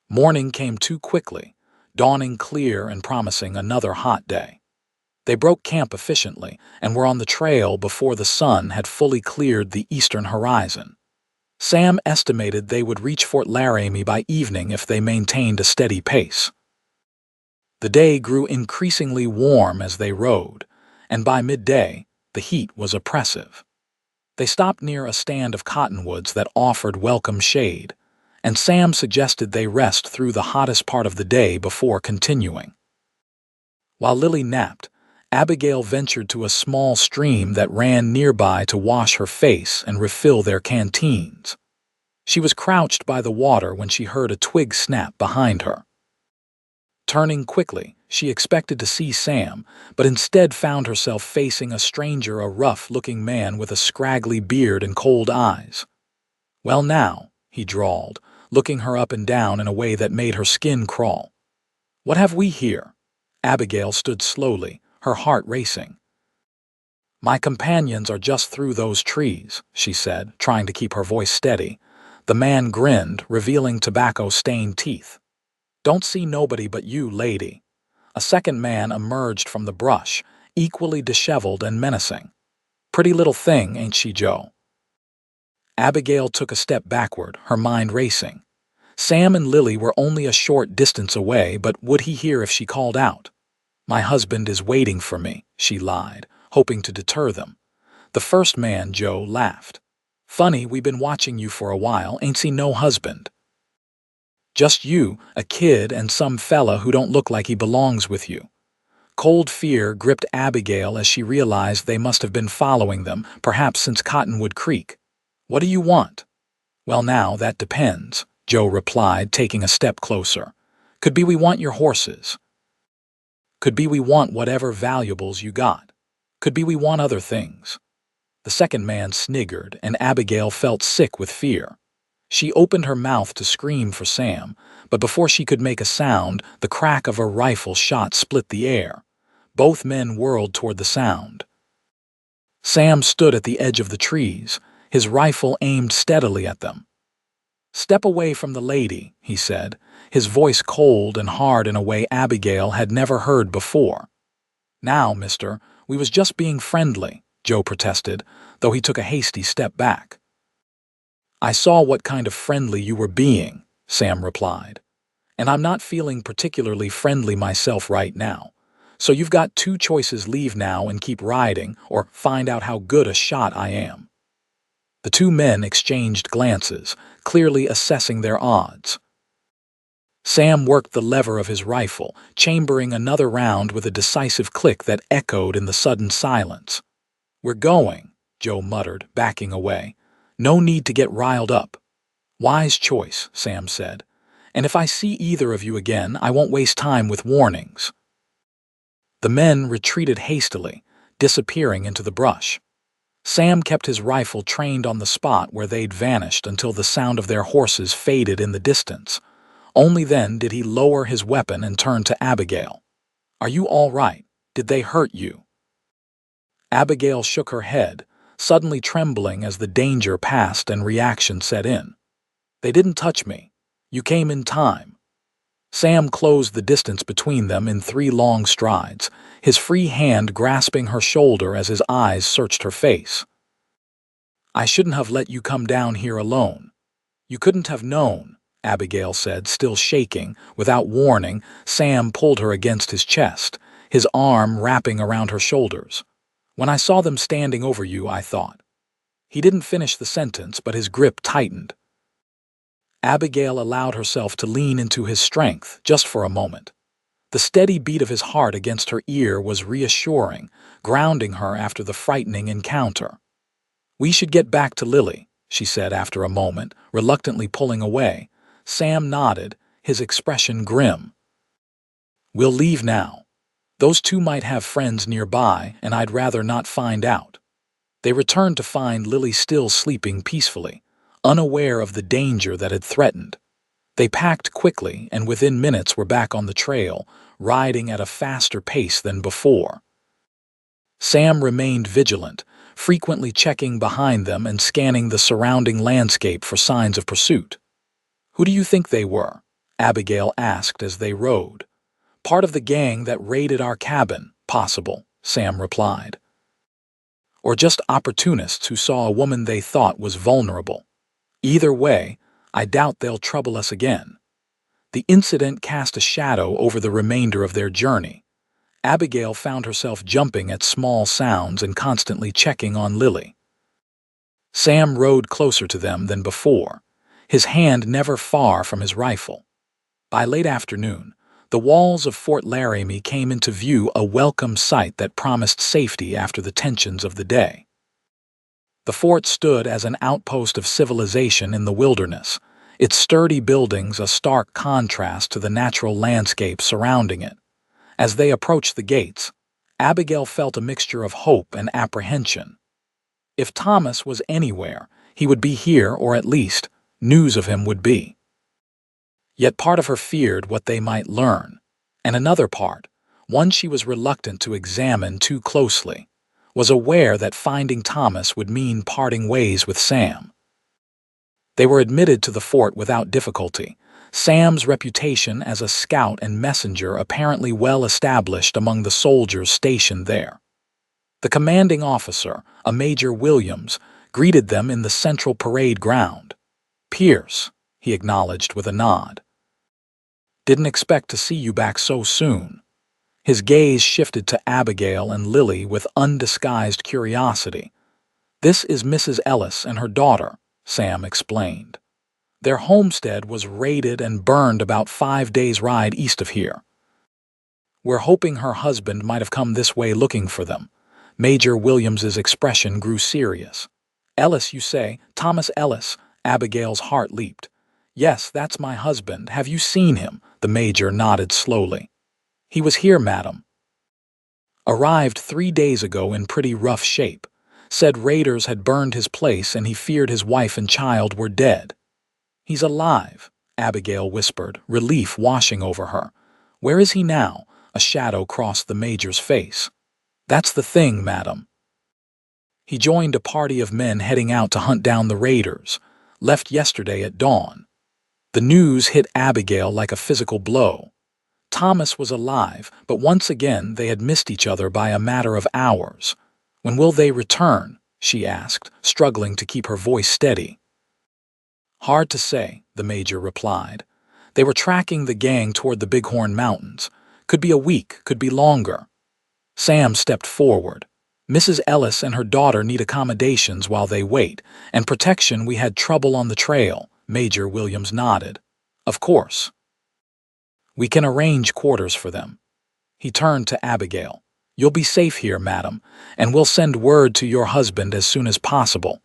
Morning came too quickly, dawning clear and promising another hot day. They broke camp efficiently and were on the trail before the sun had fully cleared the eastern horizon. Sam estimated they would reach Fort Laramie by evening if they maintained a steady pace. The day grew increasingly warm as they rode, and by midday, the heat was oppressive. They stopped near a stand of cottonwoods that offered welcome shade, and Sam suggested they rest through the hottest part of the day before continuing. While Lily napped, Abigail ventured to a small stream that ran nearby to wash her face and refill their canteens. She was crouched by the water when she heard a twig snap behind her. Turning quickly, she expected to see Sam, but instead found herself facing a stranger, a rough-looking man with a scraggly beard and cold eyes. "Well now," he drawled, looking her up and down in a way that made her skin crawl. "What have we here?" Abigail stood slowly, her heart racing. "My companions are just through those trees," she said, trying to keep her voice steady. The man grinned, revealing tobacco-stained teeth. "Don't see nobody but you, lady." A second man emerged from the brush, equally disheveled and menacing. "Pretty little thing, ain't she, Joe?" Abigail took a step backward, her mind racing. Sam and Lily were only a short distance away, but would he hear if she called out? "My husband is waiting for me," she lied, hoping to deter them. The first man, Joe, laughed. "Funny, we been watching you for a while, ain't seen no husband." "Just you, a kid, and some fella who don't look like he belongs with you." Cold fear gripped Abigail as she realized they must have been following them, perhaps since Cottonwood Creek. "What do you want?" "Well now, that depends," Joe replied, taking a step closer. "Could be we want your horses. Could be we want whatever valuables you got. Could be we want other things." The second man sniggered, and Abigail felt sick with fear. She opened her mouth to scream for Sam, but before she could make a sound, the crack of a rifle shot split the air. Both men whirled toward the sound. Sam stood at the edge of the trees, his rifle aimed steadily at them. "Step away from the lady," he said, his voice cold and hard in a way Abigail had never heard before. "Now, mister, we was just being friendly," Joe protested, though he took a hasty step back. "I saw what kind of friendly you were being," Sam replied. "And I'm not feeling particularly friendly myself right now. So you've got two choices: leave now and keep riding, or find out how good a shot I am." The two men exchanged glances, clearly assessing their odds. Sam worked the lever of his rifle, chambering another round with a decisive click that echoed in the sudden silence. "We're going," Joe muttered, backing away. "No need to get riled up." "Wise choice," Sam said. "And if I see either of you again, I won't waste time with warnings." The men retreated hastily, disappearing into the brush. Sam kept his rifle trained on the spot where they'd vanished until the sound of their horses faded in the distance. Only then did he lower his weapon and turn to Abigail. "Are you all right? Did they hurt you?" Abigail shook her head, suddenly trembling as the danger passed and reaction set in. "They didn't touch me. You came in time." Sam closed the distance between them in 3 long strides, his free hand grasping her shoulder as his eyes searched her face. "I shouldn't have let you come down here alone. You couldn't have known," Abigail said, still shaking. Without warning, Sam pulled her against his chest, his arm wrapping around her shoulders. "When I saw them standing over you, I thought." He didn't finish the sentence, but his grip tightened. Abigail allowed herself to lean into his strength just for a moment. The steady beat of his heart against her ear was reassuring, grounding her after the frightening encounter. "We should get back to Lily," she said after a moment, reluctantly pulling away. Sam nodded, his expression grim. "We'll leave now." Those two might have friends nearby, and I'd rather not find out. They returned to find Lily still sleeping peacefully, unaware of the danger that had threatened. They packed quickly, and within minutes were back on the trail, riding at a faster pace than before. Sam remained vigilant, frequently checking behind them and scanning the surrounding landscape for signs of pursuit. "Who do you think they were?" Abigail asked as they rode. "Part of the gang that raided our cabin, possible," Sam replied. "Or just opportunists who saw a woman they thought was vulnerable. Either way, I doubt they'll trouble us again." The incident cast a shadow over the remainder of their journey. Abigail found herself jumping at small sounds and constantly checking on Lily. Sam rode closer to them than before, his hand never far from his rifle. By late afternoon, the walls of Fort Laramie came into view, a welcome sight that promised safety after the tensions of the day. The fort stood as an outpost of civilization in the wilderness, its sturdy buildings a stark contrast to the natural landscape surrounding it. As they approached the gates, Abigail felt a mixture of hope and apprehension. If Thomas was anywhere, he would be here, or at least, news of him would be. Yet part of her feared what they might learn, and another part, one she was reluctant to examine too closely, was aware that finding Thomas would mean parting ways with Sam. They were admitted to the fort without difficulty, Sam's reputation as a scout and messenger apparently well established among the soldiers stationed there. The commanding officer, a Major Williams, greeted them in the central parade ground. "Pierce," he acknowledged with a nod. "Didn't expect to see you back so soon." His gaze shifted to Abigail and Lily with undisguised curiosity. "This is Mrs. Ellis and her daughter," Sam explained. "Their homestead was raided and burned about 5 days' ride east of here. We're hoping her husband might have come this way looking for them." Major Williams's expression grew serious. "Ellis, you say? Thomas Ellis?" Abigail's heart leaped. "Yes, that's my husband. Have you seen him?" The major nodded slowly. "He was here, madam. Arrived 3 days ago in pretty rough shape. Said raiders had burned his place and he feared his wife and child were dead." "He's alive," Abigail whispered, relief washing over her. "Where is he now?" A shadow crossed the major's face. "That's the thing, madam. He joined a party of men heading out to hunt down the raiders. Left yesterday at dawn." The news hit Abigail like a physical blow. Thomas was alive, but once again they had missed each other by a matter of hours. "When will they return?" she asked, struggling to keep her voice steady. "Hard to say," the major replied. "They were tracking the gang toward the Bighorn Mountains. Could be a week, could be longer." Sam stepped forward. "Mrs. Ellis and her daughter need accommodations while they wait, and protection. We had trouble on the trail." Major Williams nodded. "Of course. We can arrange quarters for them." He turned to Abigail. "You'll be safe here, madam, and we'll send word to your husband as soon as possible."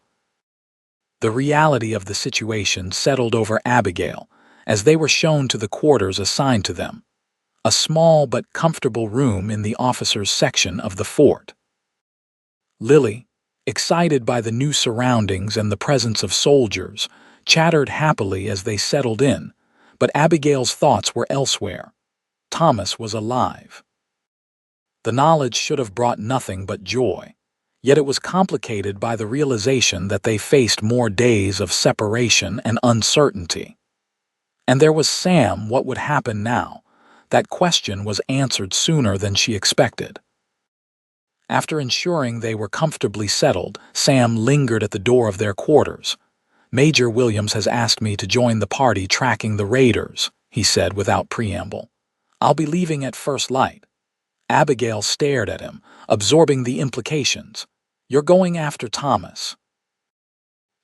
The reality of the situation settled over Abigail as they were shown to the quarters assigned to them, a small but comfortable room in the officers' section of the fort. Lily, excited by the new surroundings and the presence of soldiers, chattered happily as they settled in, but Abigail's thoughts were elsewhere. Thomas was alive. The knowledge should have brought nothing but joy. Yet it was complicated by the realization that they faced more days of separation and uncertainty. And there was Sam. What would happen now? That question was answered sooner than she expected. After ensuring they were comfortably settled, Sam lingered at the door of their quarters. "Major Williams has asked me to join the party tracking the raiders," he said without preamble. "I'll be leaving at first light." Abigail stared at him, absorbing the implications. "You're going after Thomas?"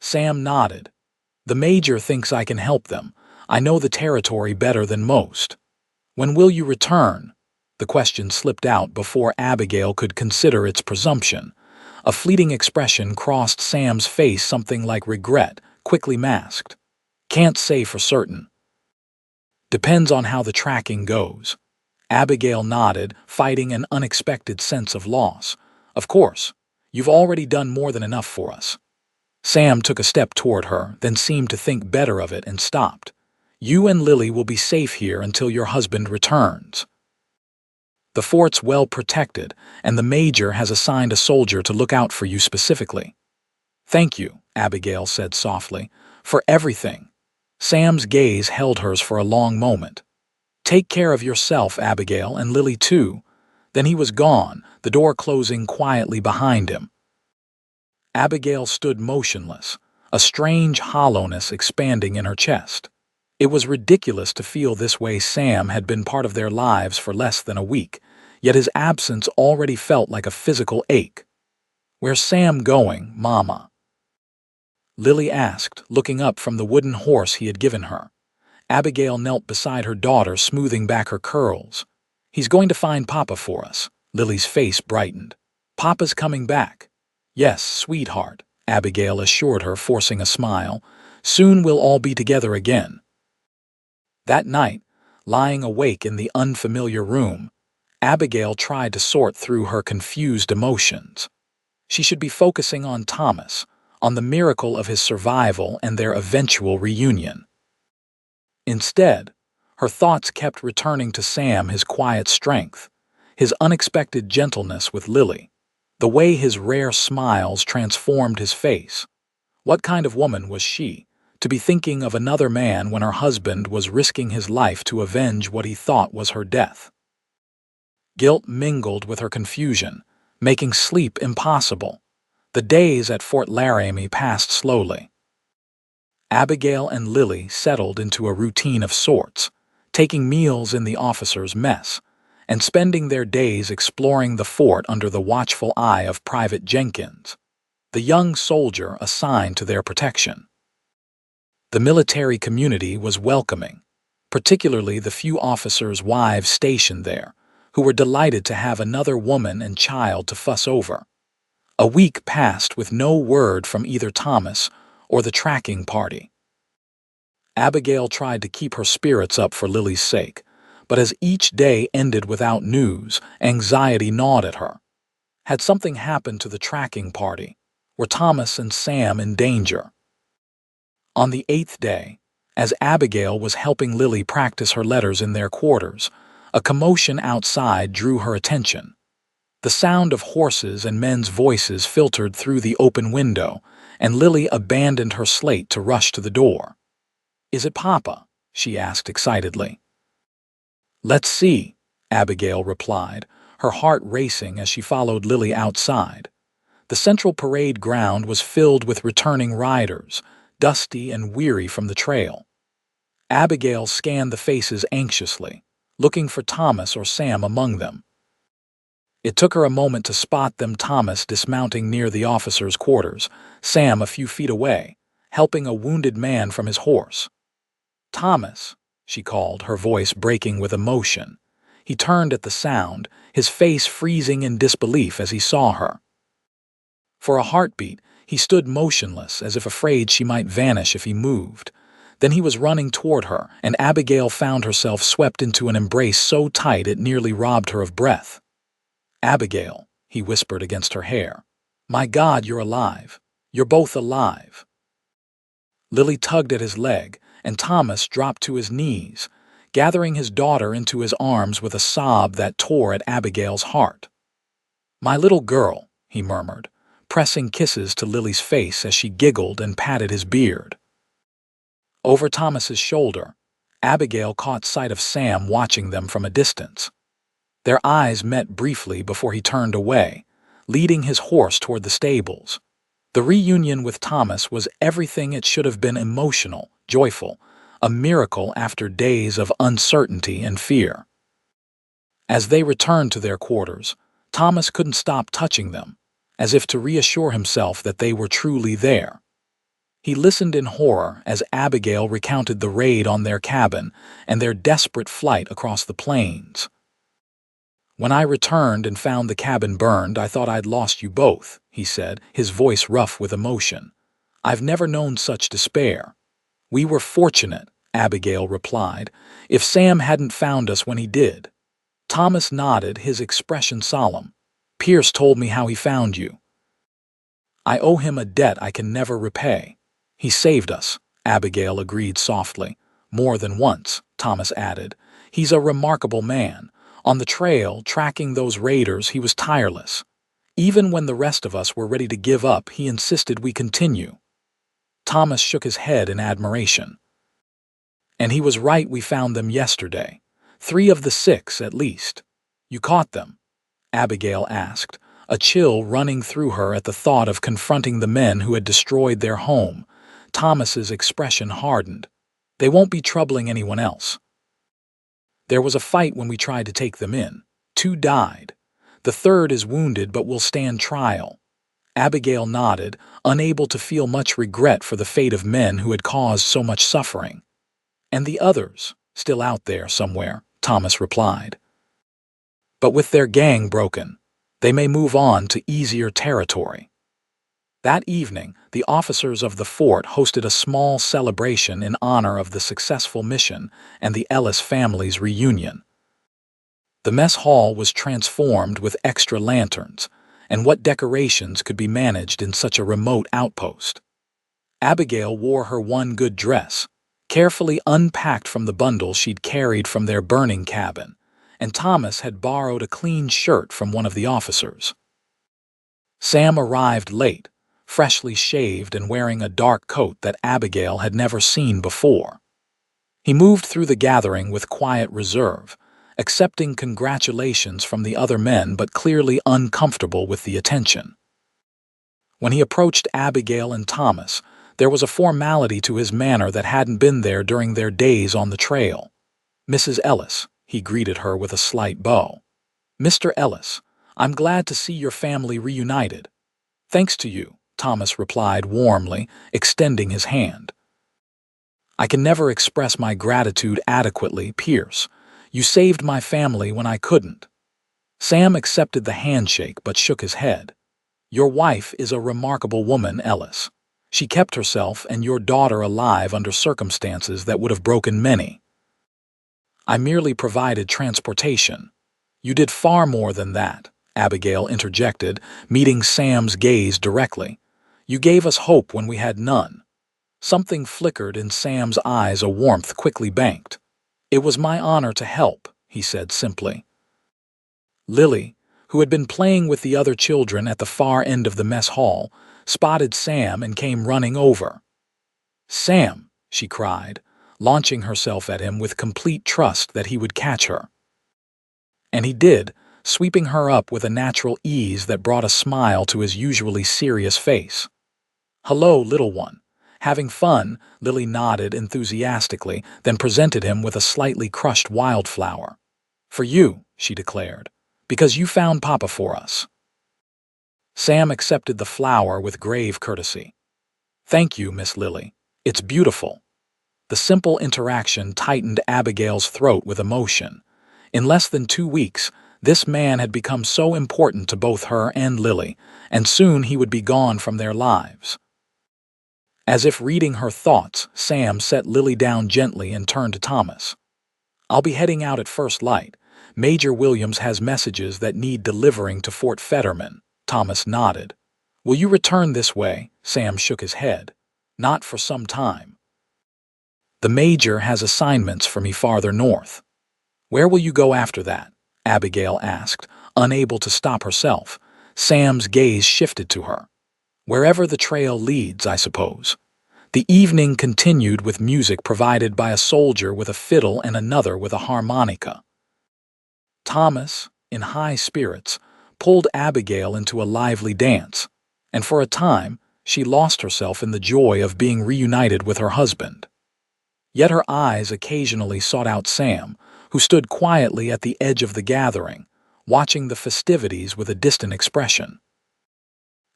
Sam nodded. "The major thinks I can help them. I know the territory better than most." "When will you return?" The question slipped out before Abigail could consider its presumption. A fleeting expression crossed Sam's face, something like regret, quickly masked. "Can't say for certain. Depends on how the tracking goes." Abigail nodded, fighting an unexpected sense of loss. Of course. You've already done more than enough for us. Sam took a step toward her, then seemed to think better of it and stopped. You and Lily will be safe here until your husband returns. The fort's well protected, and the Major has assigned a soldier to look out for you specifically. Thank you, Abigail said softly, for everything. Sam's gaze held hers for a long moment. Take care of yourself, Abigail, and Lily too. Then he was gone, the door closing quietly behind him. Abigail stood motionless, a strange hollowness expanding in her chest. It was ridiculous to feel this way. Sam had been part of their lives for less than a week, yet his absence already felt like a physical ache. Where's Sam going, Mama? Lily asked, looking up from the wooden horse he had given her. Abigail knelt beside her daughter, smoothing back her curls. He's going to find Papa for us. Lily's face brightened. Papa's coming back. Yes, sweetheart, Abigail assured her, forcing a smile. Soon we'll all be together again. That night, lying awake in the unfamiliar room, Abigail tried to sort through her confused emotions. She should be focusing on Thomas, on the miracle of his survival and their eventual reunion. Instead, her thoughts kept returning to Sam, his quiet strength, his unexpected gentleness with Lily, the way his rare smiles transformed his face. What kind of woman was she, to be thinking of another man when her husband was risking his life to avenge what he thought was her death? Guilt mingled with her confusion, making sleep impossible. The days at Fort Laramie passed slowly. Abigail and Lily settled into a routine of sorts, taking meals in the officers' mess, and spending their days exploring the fort under the watchful eye of Private Jenkins, the young soldier assigned to their protection. The military community was welcoming, particularly the few officers' wives stationed there, who were delighted to have another woman and child to fuss over. A week passed with no word from either Thomas or the tracking party. Abigail tried to keep her spirits up for Lily's sake, but as each day ended without news, anxiety gnawed at her. Had something happened to the tracking party? Were Thomas and Sam in danger? On the 8th day, as Abigail was helping Lily practice her letters in their quarters, a commotion outside drew her attention. The sound of horses and men's voices filtered through the open window, and Lily abandoned her slate to rush to the door. Is it Papa? She asked excitedly. Let's see, Abigail replied, her heart racing as she followed Lily outside. The central parade ground was filled with returning riders, dusty and weary from the trail. Abigail scanned the faces anxiously, looking for Thomas or Sam among them. It took her a moment to spot them, Thomas dismounting near the officers' quarters, Sam a few feet away, helping a wounded man from his horse. Thomas, she called, her voice breaking with emotion. He turned at the sound, his face freezing in disbelief as he saw her. For a heartbeat, he stood motionless, as if afraid she might vanish if he moved. Then he was running toward her, and Abigail found herself swept into an embrace so tight it nearly robbed her of breath. Abigail, he whispered against her hair. My God, you're alive. You're both alive. Lily tugged at his leg, and Thomas dropped to his knees, gathering his daughter into his arms with a sob that tore at Abigail's heart. My little girl, he murmured, pressing kisses to Lily's face as she giggled and patted his beard. Over Thomas's shoulder, Abigail caught sight of Sam watching them from a distance. Their eyes met briefly before he turned away, leading his horse toward the stables. The reunion with Thomas was everything it should have been: emotional, joyful, a miracle after days of uncertainty and fear. As they returned to their quarters, Thomas couldn't stop touching them, as if to reassure himself that they were truly there. He listened in horror as Abigail recounted the raid on their cabin and their desperate flight across the plains. When I returned and found the cabin burned, I thought I'd lost you both, he said, his voice rough with emotion. I've never known such despair. We were fortunate, Abigail replied, if Sam hadn't found us when he did. Thomas nodded, his expression solemn. Pierce told me how he found you. I owe him a debt I can never repay. He saved us, Abigail agreed softly. More than once, Thomas added. He's a remarkable man. On the trail, tracking those raiders, he was tireless. Even when the rest of us were ready to give up, he insisted we continue. Thomas shook his head in admiration. And he was right, we found them yesterday. 3 of the 6, at least. You caught them? Abigail asked, a chill running through her at the thought of confronting the men who had destroyed their home. Thomas's expression hardened. They won't be troubling anyone else. There was a fight when we tried to take them in. 2 died. The 3rd is wounded but will stand trial. Abigail nodded, unable to feel much regret for the fate of men who had caused so much suffering. And the others, still out there somewhere, Thomas replied. But with their gang broken, they may move on to easier territory. That evening, the officers of the fort hosted a small celebration in honor of the successful mission and the Ellis family's reunion. The mess hall was transformed with extra lanterns, and what decorations could be managed in such a remote outpost? Abigail wore her one good dress, carefully unpacked from the bundle she'd carried from their burning cabin, and Thomas had borrowed a clean shirt from one of the officers. Sam arrived late, freshly shaved and wearing a dark coat that Abigail had never seen before. He moved through the gathering with quiet reserve, accepting congratulations from the other men but clearly uncomfortable with the attention. When he approached Abigail and Thomas, there was a formality to his manner that hadn't been there during their days on the trail. Mrs. Ellis, he greeted her with a slight bow. Mr. Ellis, I'm glad to see your family reunited. Thanks to you, Thomas replied warmly, extending his hand. I can never express my gratitude adequately, Pierce. You saved my family when I couldn't. Sam accepted the handshake but shook his head. Your wife is a remarkable woman, Ellis. She kept herself and your daughter alive under circumstances that would have broken many. I merely provided transportation. You did far more than that, Abigail interjected, meeting Sam's gaze directly. You gave us hope when we had none. Something flickered in Sam's eyes, a warmth quickly banked. It was my honor to help, he said simply. Lily, who had been playing with the other children at the far end of the mess hall, spotted Sam and came running over. Sam, she cried, launching herself at him with complete trust that he would catch her. And he did, sweeping her up with a natural ease that brought a smile to his usually serious face. Hello, little one. Having fun, Lily nodded enthusiastically, then presented him with a slightly crushed wildflower. For you, she declared, because you found Papa for us. Sam accepted the flower with grave courtesy. Thank you, Miss Lily. It's beautiful. The simple interaction tightened Abigail's throat with emotion. In less than 2 weeks, this man had become so important to both her and Lily, and soon he would be gone from their lives. As if reading her thoughts, Sam set Lily down gently and turned to Thomas. I'll be heading out at first light. Major Williams has messages that need delivering to Fort Fetterman. Thomas nodded. Will you return this way? Sam shook his head. Not for some time. The Major has assignments for me farther north. Where will you go after that? Abigail asked, unable to stop herself. Sam's gaze shifted to her. Wherever the trail leads, I suppose. The evening continued with music provided by a soldier with a fiddle and another with a harmonica. Thomas, in high spirits, pulled Abigail into a lively dance, and for a time she lost herself in the joy of being reunited with her husband. Yet her eyes occasionally sought out Sam, who stood quietly at the edge of the gathering, watching the festivities with a distant expression.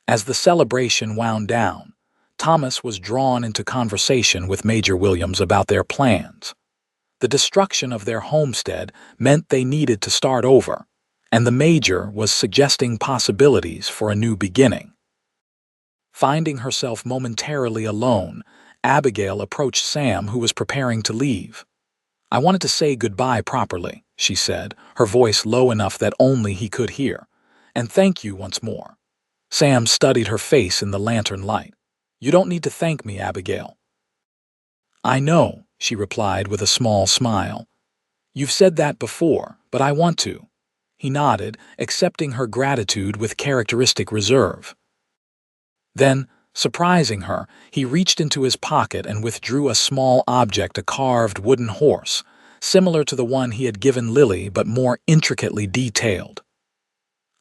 As the celebration wound down, Thomas was drawn into conversation with Major Williams about their plans. The destruction of their homestead meant they needed to start over, and the Major was suggesting possibilities for a new beginning. Finding herself momentarily alone, Abigail approached Sam, who was preparing to leave. I wanted to say goodbye properly, she said, her voice low enough that only he could hear. And thank you once more. Sam studied her face in the lantern light. You don't need to thank me, Abigail. I know, she replied with a small smile. You've said that before, but I want to. He nodded, accepting her gratitude with characteristic reserve. Then, surprising her, he reached into his pocket and withdrew a small object, a carved wooden horse, similar to the one he had given Lily but more intricately detailed.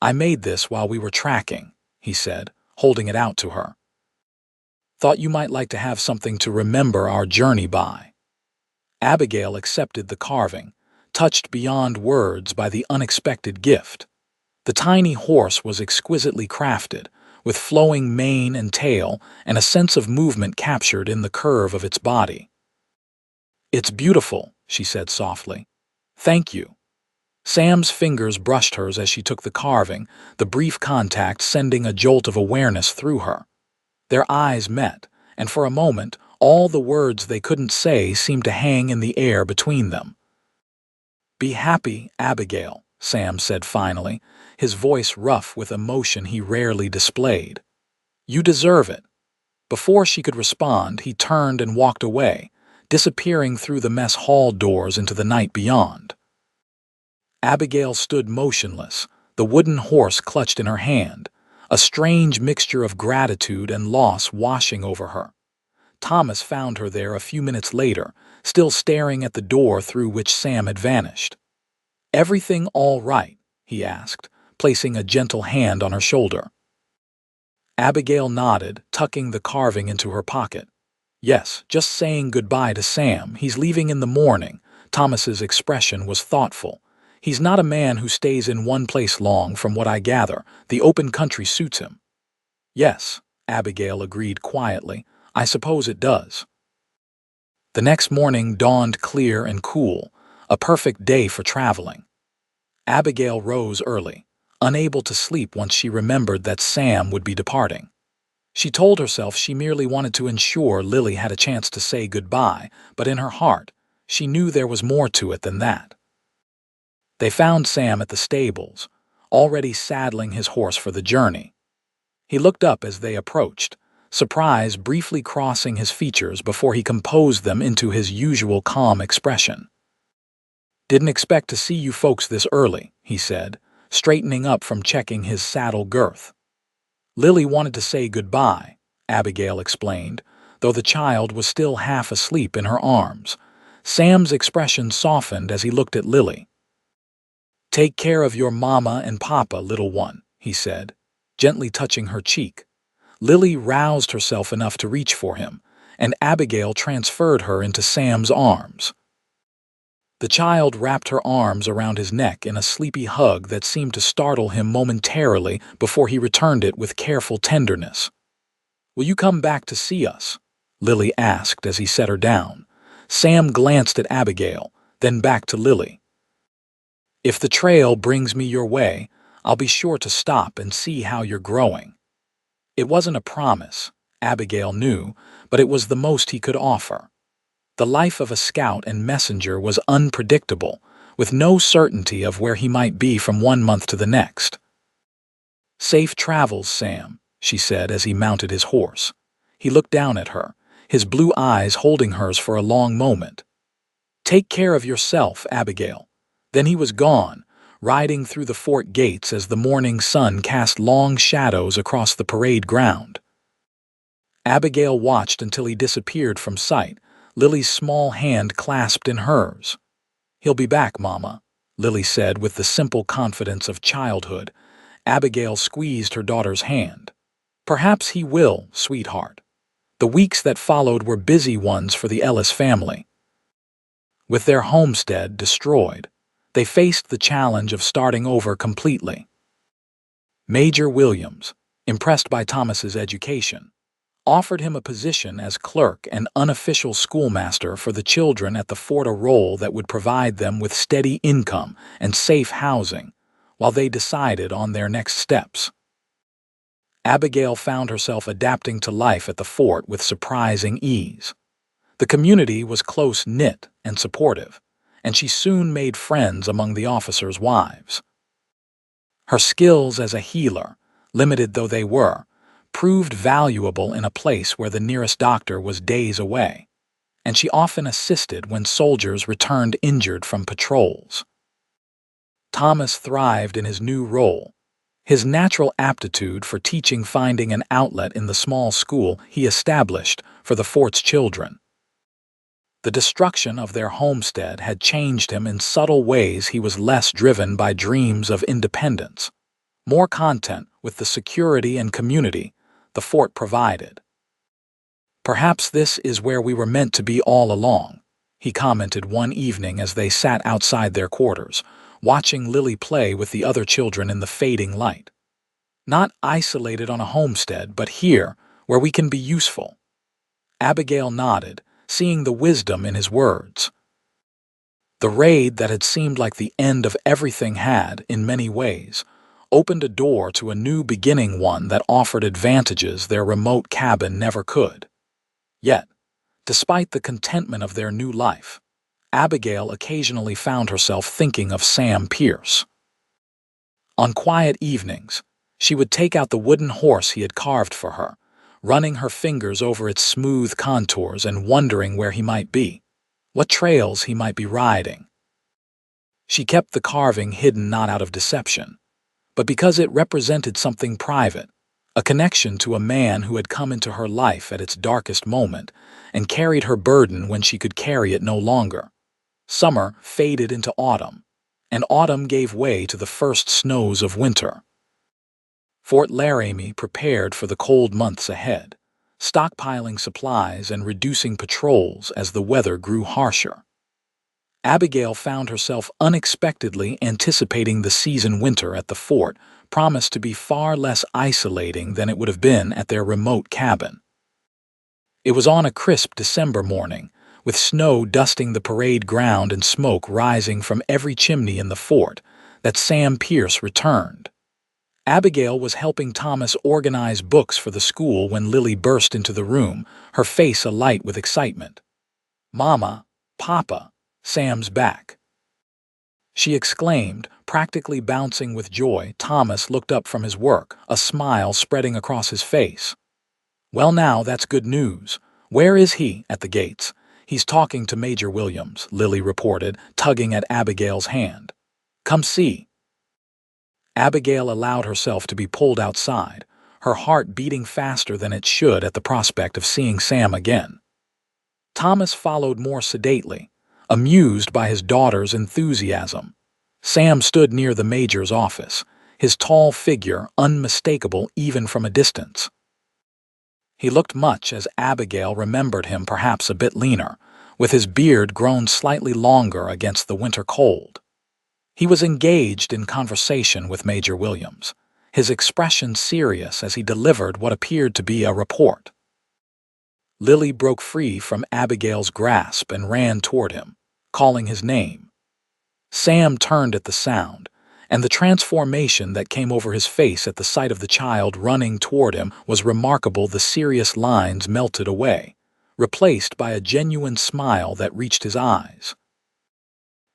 I made this while we were tracking, he said, holding it out to her. Thought you might like to have something to remember our journey by. Abigail accepted the carving, touched beyond words by the unexpected gift. The tiny horse was exquisitely crafted, with flowing mane and tail and a sense of movement captured in the curve of its body. It's beautiful, she said softly. Thank you. Sam's fingers brushed hers as she took the carving, the brief contact sending a jolt of awareness through her. Their eyes met, and for a moment, all the words they couldn't say seemed to hang in the air between them. Be happy, Abigail, Sam said finally, his voice rough with emotion he rarely displayed. You deserve it. Before she could respond, he turned and walked away, disappearing through the mess hall doors into the night beyond. Abigail stood motionless, the wooden horse clutched in her hand, a strange mixture of gratitude and loss washing over her. Thomas found her there a few minutes later, still staring at the door through which Sam had vanished. Everything all right? He asked, placing a gentle hand on her shoulder. Abigail nodded, tucking the carving into her pocket. Yes, just saying goodbye to Sam. He's leaving in the morning. Thomas's expression was thoughtful. He's not a man who stays in one place long, from what I gather. The open country suits him. Yes, Abigail agreed quietly. I suppose it does. The next morning dawned clear and cool, a perfect day for traveling. Abigail rose early, unable to sleep once she remembered that Sam would be departing. She told herself she merely wanted to ensure Lily had a chance to say goodbye, but in her heart, she knew there was more to it than that. They found Sam at the stables, already saddling his horse for the journey. He looked up as they approached, surprise briefly crossing his features before he composed them into his usual calm expression. Didn't expect to see you folks this early, he said, straightening up from checking his saddle girth. Lily wanted to say goodbye, Abigail explained, though the child was still half asleep in her arms. Sam's expression softened as he looked at Lily. Take care of your mama and papa, little one, he said, gently touching her cheek. Lily roused herself enough to reach for him, and Abigail transferred her into Sam's arms. The child wrapped her arms around his neck in a sleepy hug that seemed to startle him momentarily before he returned it with careful tenderness. Will you come back to see us? Lily asked as he set her down. Sam glanced at Abigail, then back to Lily. If the trail brings me your way, I'll be sure to stop and see how you're growing. It wasn't a promise, Abigail knew, but it was the most he could offer. The life of a scout and messenger was unpredictable, with no certainty of where he might be from one month to the next. Safe travels, Sam, she said as he mounted his horse. He looked down at her, his blue eyes holding hers for a long moment. Take care of yourself, Abigail. Then he was gone, riding through the fort gates as the morning sun cast long shadows across the parade ground. Abigail watched until he disappeared from sight, Lily's small hand clasped in hers. He'll be back, Mama, Lily said with the simple confidence of childhood. Abigail squeezed her daughter's hand. Perhaps he will, sweetheart. The weeks that followed were busy ones for the Ellis family. With their homestead destroyed, they faced the challenge of starting over completely. Major Williams, impressed by Thomas's education, offered him a position as clerk and unofficial schoolmaster for the children at the fort, a role that would provide them with steady income and safe housing while they decided on their next steps. Abigail found herself adapting to life at the fort with surprising ease. The community was close-knit and supportive, and she soon made friends among the officers' wives. Her skills as a healer, limited though they were, proved valuable in a place where the nearest doctor was days away, and she often assisted when soldiers returned injured from patrols. Thomas thrived in his new role, his natural aptitude for teaching finding an outlet in the small school he established for the fort's children. The destruction of their homestead had changed him in subtle ways. He was less driven by dreams of independence, more content with the security and community the fort provided. "Perhaps this is where we were meant to be all along," he commented one evening as they sat outside their quarters, watching Lily play with the other children in the fading light. "Not isolated on a homestead, but here, where we can be useful." Abigail nodded, seeing the wisdom in his words. The raid that had seemed like the end of everything had, in many ways, opened a door to a new beginning, one that offered advantages their remote cabin never could. Yet, despite the contentment of their new life, Abigail occasionally found herself thinking of Sam Pierce. On quiet evenings, she would take out the wooden horse he had carved for her, running her fingers over its smooth contours and wondering where he might be, what trails he might be riding. She kept the carving hidden not out of deception, but because it represented something private, a connection to a man who had come into her life at its darkest moment and carried her burden when she could carry it no longer. Summer faded into autumn, and autumn gave way to the first snows of winter. Fort Laramie prepared for the cold months ahead, stockpiling supplies and reducing patrols as the weather grew harsher. Abigail found herself unexpectedly anticipating the season. Winter at the fort promised to be far less isolating than it would have been at their remote cabin. It was on a crisp December morning, with snow dusting the parade ground and smoke rising from every chimney in the fort, that Sam Pierce returned. Abigail was helping Thomas organize books for the school when Lily burst into the room, her face alight with excitement. "Mama, Papa, Sam's back!" she exclaimed, practically bouncing with joy. Thomas looked up from his work, a smile spreading across his face. "Well, now that's good news. Where is he?" "At the gates. He's talking to Major Williams," Lily reported, tugging at Abigail's hand. "Come see." Abigail allowed herself to be pulled outside, her heart beating faster than it should at the prospect of seeing Sam again. Thomas followed more sedately, amused by his daughter's enthusiasm. Sam stood near the major's office, his tall figure unmistakable even from a distance. He looked much as Abigail remembered him, perhaps a bit leaner, with his beard grown slightly longer against the winter cold. He was engaged in conversation with Major Williams, his expression serious as he delivered what appeared to be a report. Lily broke free from Abigail's grasp and ran toward him, calling his name. Sam turned at the sound, and the transformation that came over his face at the sight of the child running toward him was remarkable. The serious lines melted away, replaced by a genuine smile that reached his eyes.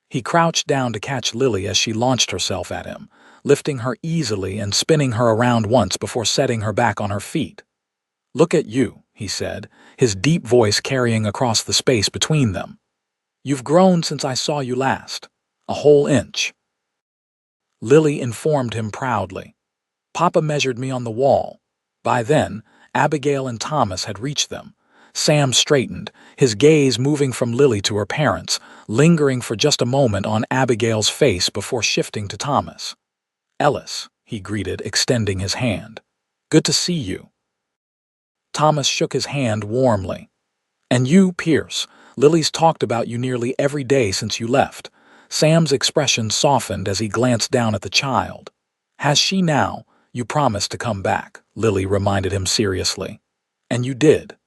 He crouched down to catch Lily as she launched herself at him, lifting her easily and spinning her around once before setting her back on her feet. "Look at you," he said, his deep voice carrying across the space between them. "You've grown since I saw you last. A whole inch." Lily informed him proudly. "Papa measured me on the wall." By then, Abigail and Thomas had reached them. Sam straightened, his gaze moving from Lily to her parents, lingering for just a moment on Abigail's face before shifting to Thomas. "Ellis," he greeted, extending his hand. "Good to see you." Thomas shook his hand warmly. "And you, Pierce, Lily's talked about you nearly every day since you left." Sam's expression softened as he glanced down at the child. "Has she now? You promised to come back," Lily reminded him seriously. "And you did."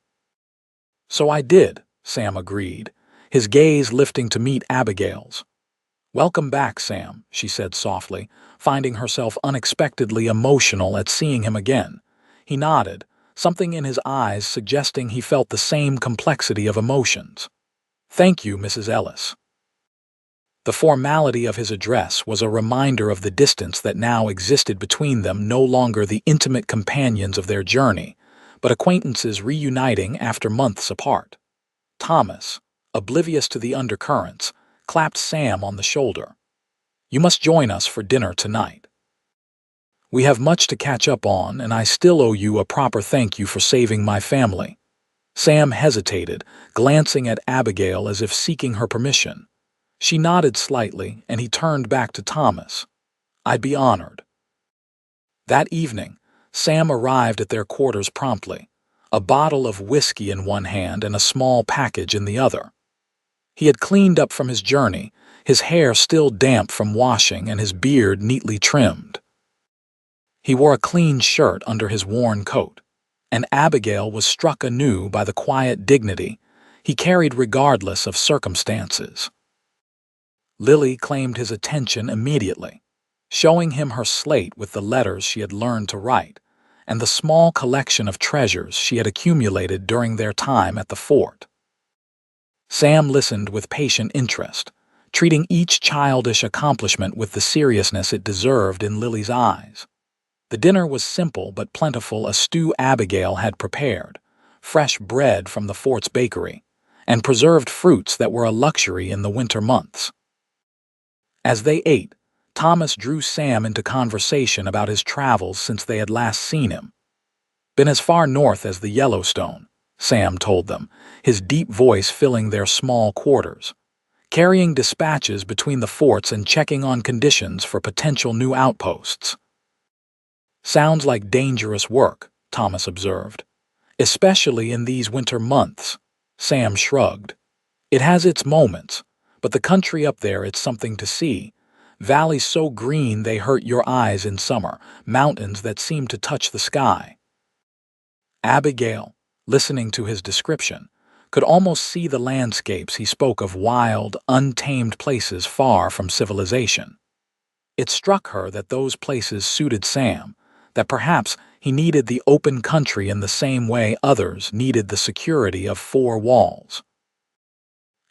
"So I did," Sam agreed, his gaze lifting to meet Abigail's. "Welcome back, Sam," she said softly, finding herself unexpectedly emotional at seeing him again. He nodded, something in his eyes suggesting he felt the same complexity of emotions. "Thank you, Mrs. Ellis." The formality of his address was a reminder of the distance that now existed between them, no longer the intimate companions of their journey, but acquaintances reuniting after months apart. Thomas, oblivious to the undercurrents, clapped Sam on the shoulder. "You must join us for dinner tonight. We have much to catch up on, and I still owe you a proper thank you for saving my family." Sam hesitated, glancing at Abigail as if seeking her permission. She nodded slightly, and he turned back to Thomas. "I'd be honored." That evening, Sam arrived at their quarters promptly, a bottle of whiskey in one hand and a small package in the other. He had cleaned up from his journey, his hair still damp from washing and his beard neatly trimmed. He wore a clean shirt under his worn coat, and Abigail was struck anew by the quiet dignity he carried regardless of circumstances. Lily claimed his attention immediately, showing him her slate with the letters she had learned to write and the small collection of treasures she had accumulated during their time at the fort. Sam listened with patient interest, treating each childish accomplishment with the seriousness it deserved in Lily's eyes. The dinner was simple but plentiful, a stew Abigail had prepared, fresh bread from the fort's bakery, and preserved fruits that were a luxury in the winter months. As they ate, Thomas drew Sam into conversation about his travels since they had last seen him. "Been as far north as the Yellowstone," Sam told them, his deep voice filling their small quarters, carrying dispatches between the forts and checking on conditions for potential new outposts. "Sounds like dangerous work," Thomas observed. "Especially in these winter months." Sam shrugged. "It has its moments, but the country up there, it's something to see. Valleys so green they hurt your eyes in summer, mountains that seem to touch the sky." Abigail, listening to his description, could almost see the landscapes he spoke of, wild, untamed places far from civilization. It struck her that those places suited Sam, that perhaps he needed the open country in the same way others needed the security of four walls.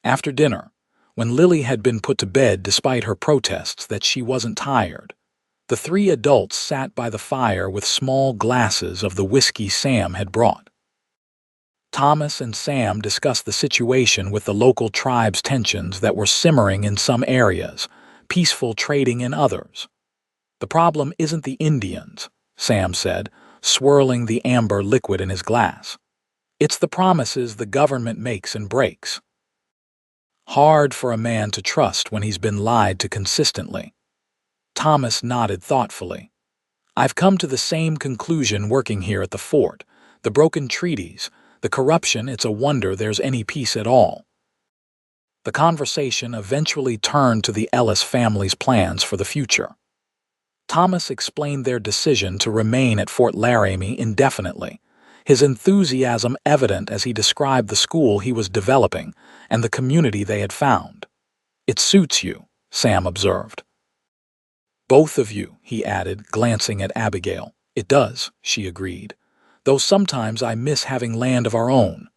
After dinner, when Lily had been put to bed despite her protests that she wasn't tired, the three adults sat by the fire with small glasses of the whiskey Sam had brought. Thomas and Sam discussed the situation with the local tribes, tensions that were simmering in some areas, peaceful trading in others. "The problem isn't the Indians," Sam said, swirling the amber liquid in his glass. "It's the promises the government makes and breaks. Hard for a man to trust when he's been lied to consistently." Thomas nodded thoughtfully. "I've come to the same conclusion working here at the fort. The broken treaties, the corruption, it's a wonder there's any peace at all." The conversation eventually turned to the Ellis family's plans for the future. Thomas explained their decision to remain at Fort Laramie indefinitely, his enthusiasm evident as he described the school he was developing and the community they had found. "It suits you," Sam observed. "Both of you," he added, glancing at Abigail. "It does," she agreed, "though sometimes I miss having land of our own."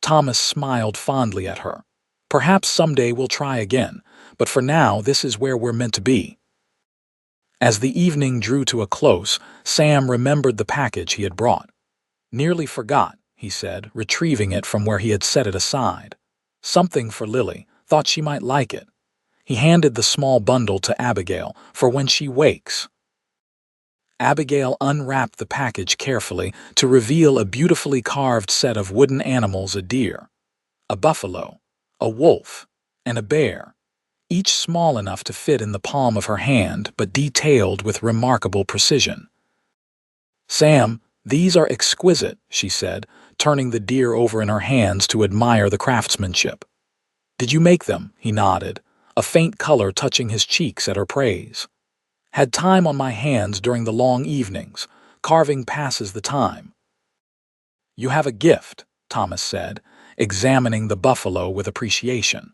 Thomas smiled fondly at her. "Perhaps someday we'll try again, but for now this is where we're meant to be." As the evening drew to a close, Sam remembered the package he had brought. "Nearly forgot," he said, retrieving it from where he had set it aside. "Something for Lily, thought she might like it." He handed the small bundle to Abigail, "for when she wakes." Abigail unwrapped the package carefully to reveal a beautifully carved set of wooden animals: a deer, a buffalo, a wolf, and a bear, each small enough to fit in the palm of her hand but detailed with remarkable precision. "Sam, these are exquisite," she said, turning the deer over in her hands to admire the craftsmanship. "Did you make them?" He nodded, a faint color touching his cheeks at her praise. "Had time on my hands during the long evenings. Carving passes the time." "You have a gift," Thomas said, examining the buffalo with appreciation.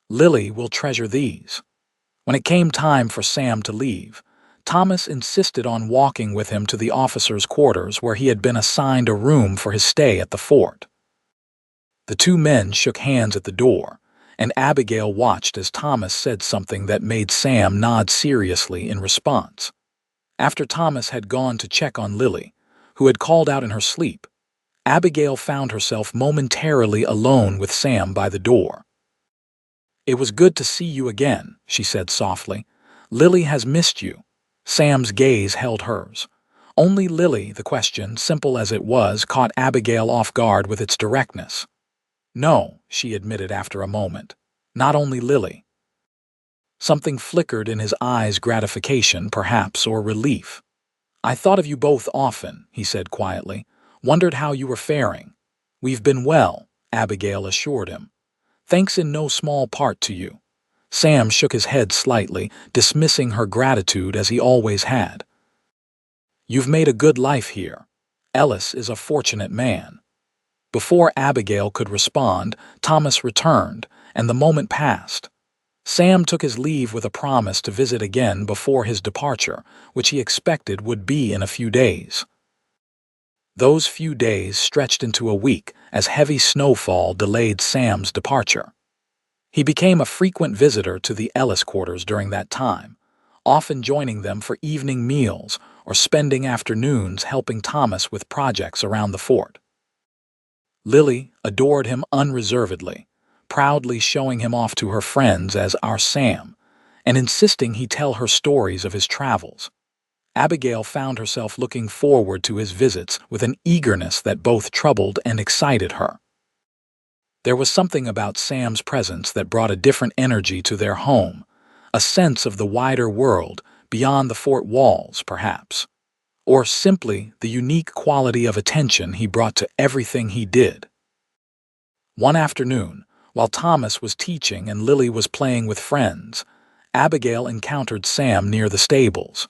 "Lily will treasure these." When it came time for Sam to leave, Thomas insisted on walking with him to the officers' quarters where he had been assigned a room for his stay at the fort. The two men shook hands at the door, and Abigail watched as Thomas said something that made Sam nod seriously in response. After Thomas had gone to check on Lily, who had called out in her sleep, Abigail found herself momentarily alone with Sam by the door. "It was good to see you again," she said softly. "Lily has missed you." Sam's gaze held hers. Only Lily, the question, simple as it was, caught Abigail off guard with its directness. "No," she admitted after a moment. "Not only Lily." Something flickered in his eyes, gratification, perhaps, or relief. "I thought of you both often," he said quietly. "Wondered how you were faring." "We've been well," Abigail assured him. "Thanks in no small part to you." Sam shook his head slightly, dismissing her gratitude as he always had. "You've made a good life here. Ellis is a fortunate man." Before Abigail could respond, Thomas returned, and the moment passed. Sam took his leave with a promise to visit again before his departure, which he expected would be in a few days. Those few days stretched into a week as heavy snowfall delayed Sam's departure. He became a frequent visitor to the Ellis quarters during that time, often joining them for evening meals or spending afternoons helping Thomas with projects around the fort. Lily adored him unreservedly, proudly showing him off to her friends as our Sam, and insisting he tell her stories of his travels. Abigail found herself looking forward to his visits with an eagerness that both troubled and excited her. There was something about Sam's presence that brought a different energy to their home, a sense of the wider world beyond the fort walls, perhaps, or simply the unique quality of attention he brought to everything he did. One afternoon, while Thomas was teaching and Lily was playing with friends, Abigail encountered Sam near the stables.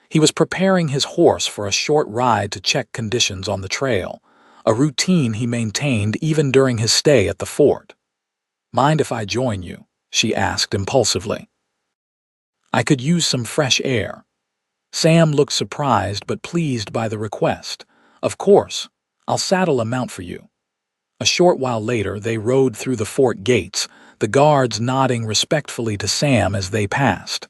He was preparing his horse for a short ride to check conditions on the trail, a routine he maintained even during his stay at the fort. "Mind if I join you?" she asked impulsively. "I could use some fresh air." Sam looked surprised but pleased by the request. "Of course, I'll saddle a mount for you." A short while later, they rode through the fort gates, the guards nodding respectfully to Sam as they passed.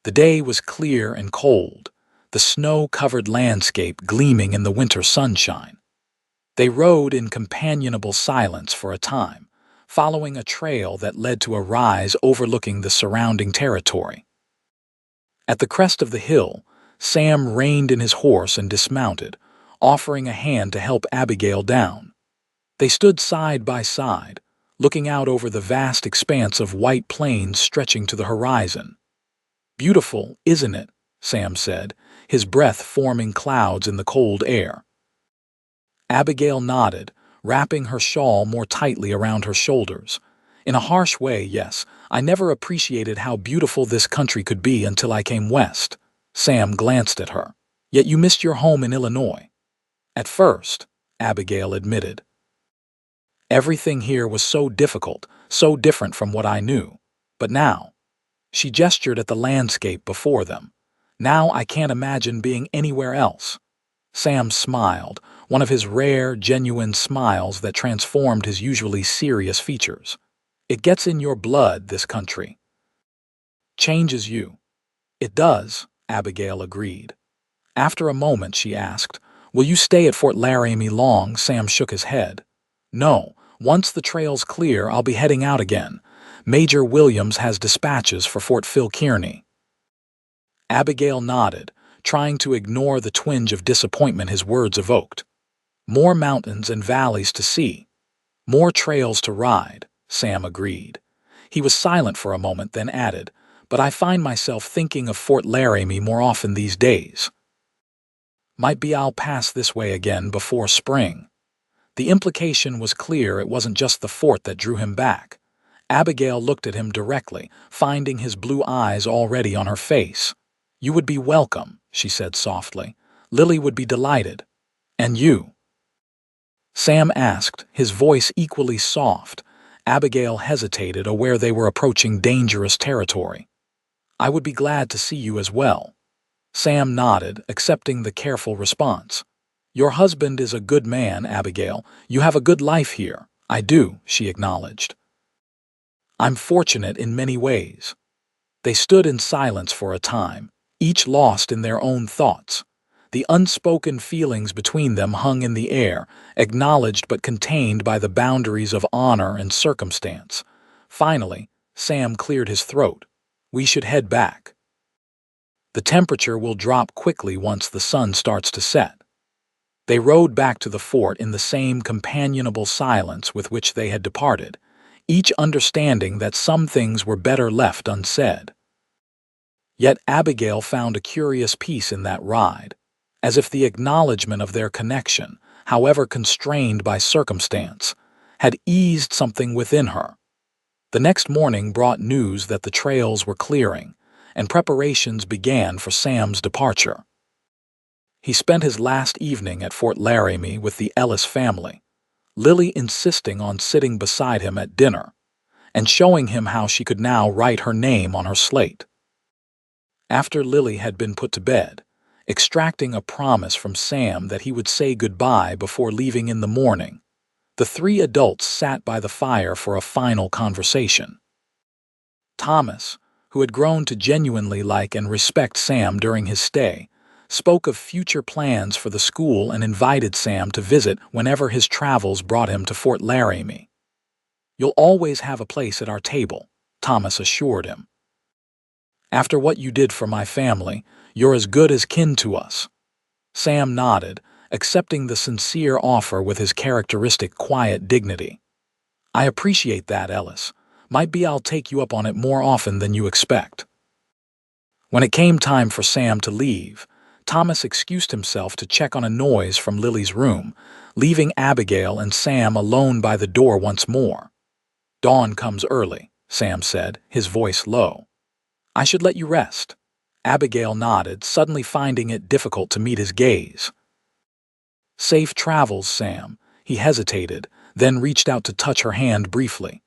The day was clear and cold, the snow-covered landscape gleaming in the winter sunshine. They rode in companionable silence for a time, following a trail that led to a rise overlooking the surrounding territory. At the crest of the hill, Sam reined in his horse and dismounted, offering a hand to help Abigail down. They stood side by side, looking out over the vast expanse of white plains stretching to the horizon. "Beautiful, isn't it?" Sam said, his breath forming clouds in the cold air. Abigail nodded, wrapping her shawl more tightly around her shoulders. "In a harsh way, yes. I never appreciated how beautiful this country could be until I came west." Sam glanced at her. "Yet you missed your home in Illinois." "At first," Abigail admitted. "Everything here was so difficult, so different from what I knew. But now," she gestured at the landscape before them, "now I can't imagine being anywhere else." Sam smiled, one of his rare, genuine smiles that transformed his usually serious features. "It gets in your blood, this country. Changes you." "It does," Abigail agreed. After a moment, she asked, "Will you stay at Fort Laramie long?" Sam shook his head. "No. Once the trail's clear, I'll be heading out again. Major Williams has dispatches for Fort Phil Kearny." Abigail nodded, trying to ignore the twinge of disappointment his words evoked. "More mountains and valleys to see. More trails to ride," Sam agreed. He was silent for a moment, then added, "But I find myself thinking of Fort Laramie more often these days. Might be I'll pass this way again before spring." The implication was clear. It wasn't just the fort that drew him back. Abigail looked at him directly, finding his blue eyes already on her face. "You would be welcome," she said softly. "Lily would be delighted. And you?" Sam asked, his voice equally soft. Abigail hesitated, aware they were approaching dangerous territory. "I would be glad to see you as well." Sam nodded, accepting the careful response. "Your husband is a good man, Abigail. You have a good life here." "I do," she acknowledged. I'm fortunate in many ways." They stood in silence for a time, each lost in their own thoughts. The unspoken feelings between them hung in the air, acknowledged but contained by the boundaries of honor and circumstance. Finally, Sam cleared his throat. "We should head back. The temperature will drop quickly once the sun starts to set." They rode back to the fort in the same companionable silence with which they had departed, each understanding that some things were better left unsaid. Yet Abigail found a curious peace in that ride, as if the acknowledgement of their connection, however constrained by circumstance, had eased something within her. The next morning brought news that the trails were clearing, and preparations began for Sam's departure. He spent his last evening at Fort Laramie with the Ellis family, Lily insisting on sitting beside him at dinner, and showing him how she could now write her name on her slate. After Lily had been put to bed, extracting a promise from Sam that he would say goodbye before leaving in the morning, the three adults sat by the fire for a final conversation. Thomas, who had grown to genuinely like and respect Sam during his stay, spoke of future plans for the school and invited Sam to visit whenever his travels brought him to Fort Laramie. "You'll always have a place at our table," Thomas assured him. "After what you did for my family, you're as good as kin to us." Sam nodded, accepting the sincere offer with his characteristic quiet dignity. "I appreciate that, Ellis. Might be I'll take you up on it more often than you expect." When it came time for Sam to leave, Thomas excused himself to check on a noise from Lily's room, leaving Abigail and Sam alone by the door once more. "Dawn comes early," Sam said, his voice low. "I should let you rest." Abigail nodded, suddenly finding it difficult to meet his gaze. "Safe travels, Sam." He hesitated, then reached out to touch her hand briefly.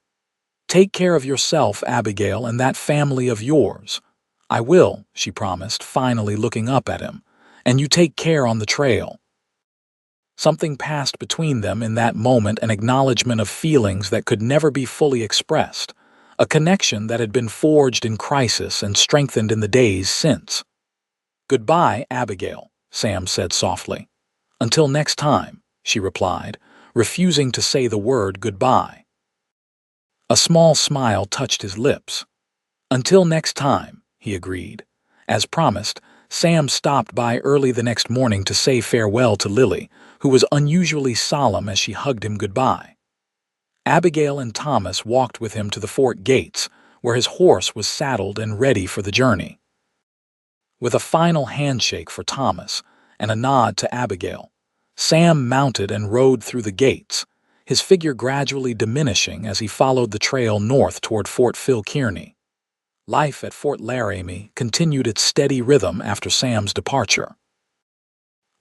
"Take care of yourself, Abigail, and that family of yours." "I will," she promised, finally looking up at him. "And you take care on the trail." Something passed between them in that moment, an acknowledgement of feelings that could never be fully expressed, a connection that had been forged in crisis and strengthened in the days since. "Goodbye, Abigail," Sam said softly. "Until next time," she replied, refusing to say the word goodbye. A small smile touched his lips. "Until next time," he agreed. As promised, Sam stopped by early the next morning to say farewell to Lily, who was unusually solemn as she hugged him goodbye. Abigail and Thomas walked with him to the fort gates, where his horse was saddled and ready for the journey. With a final handshake for Thomas and a nod to Abigail, Sam mounted and rode through the gates, his figure gradually diminishing as he followed the trail north toward Fort Phil Kearny. Life at Fort Laramie continued its steady rhythm after Sam's departure.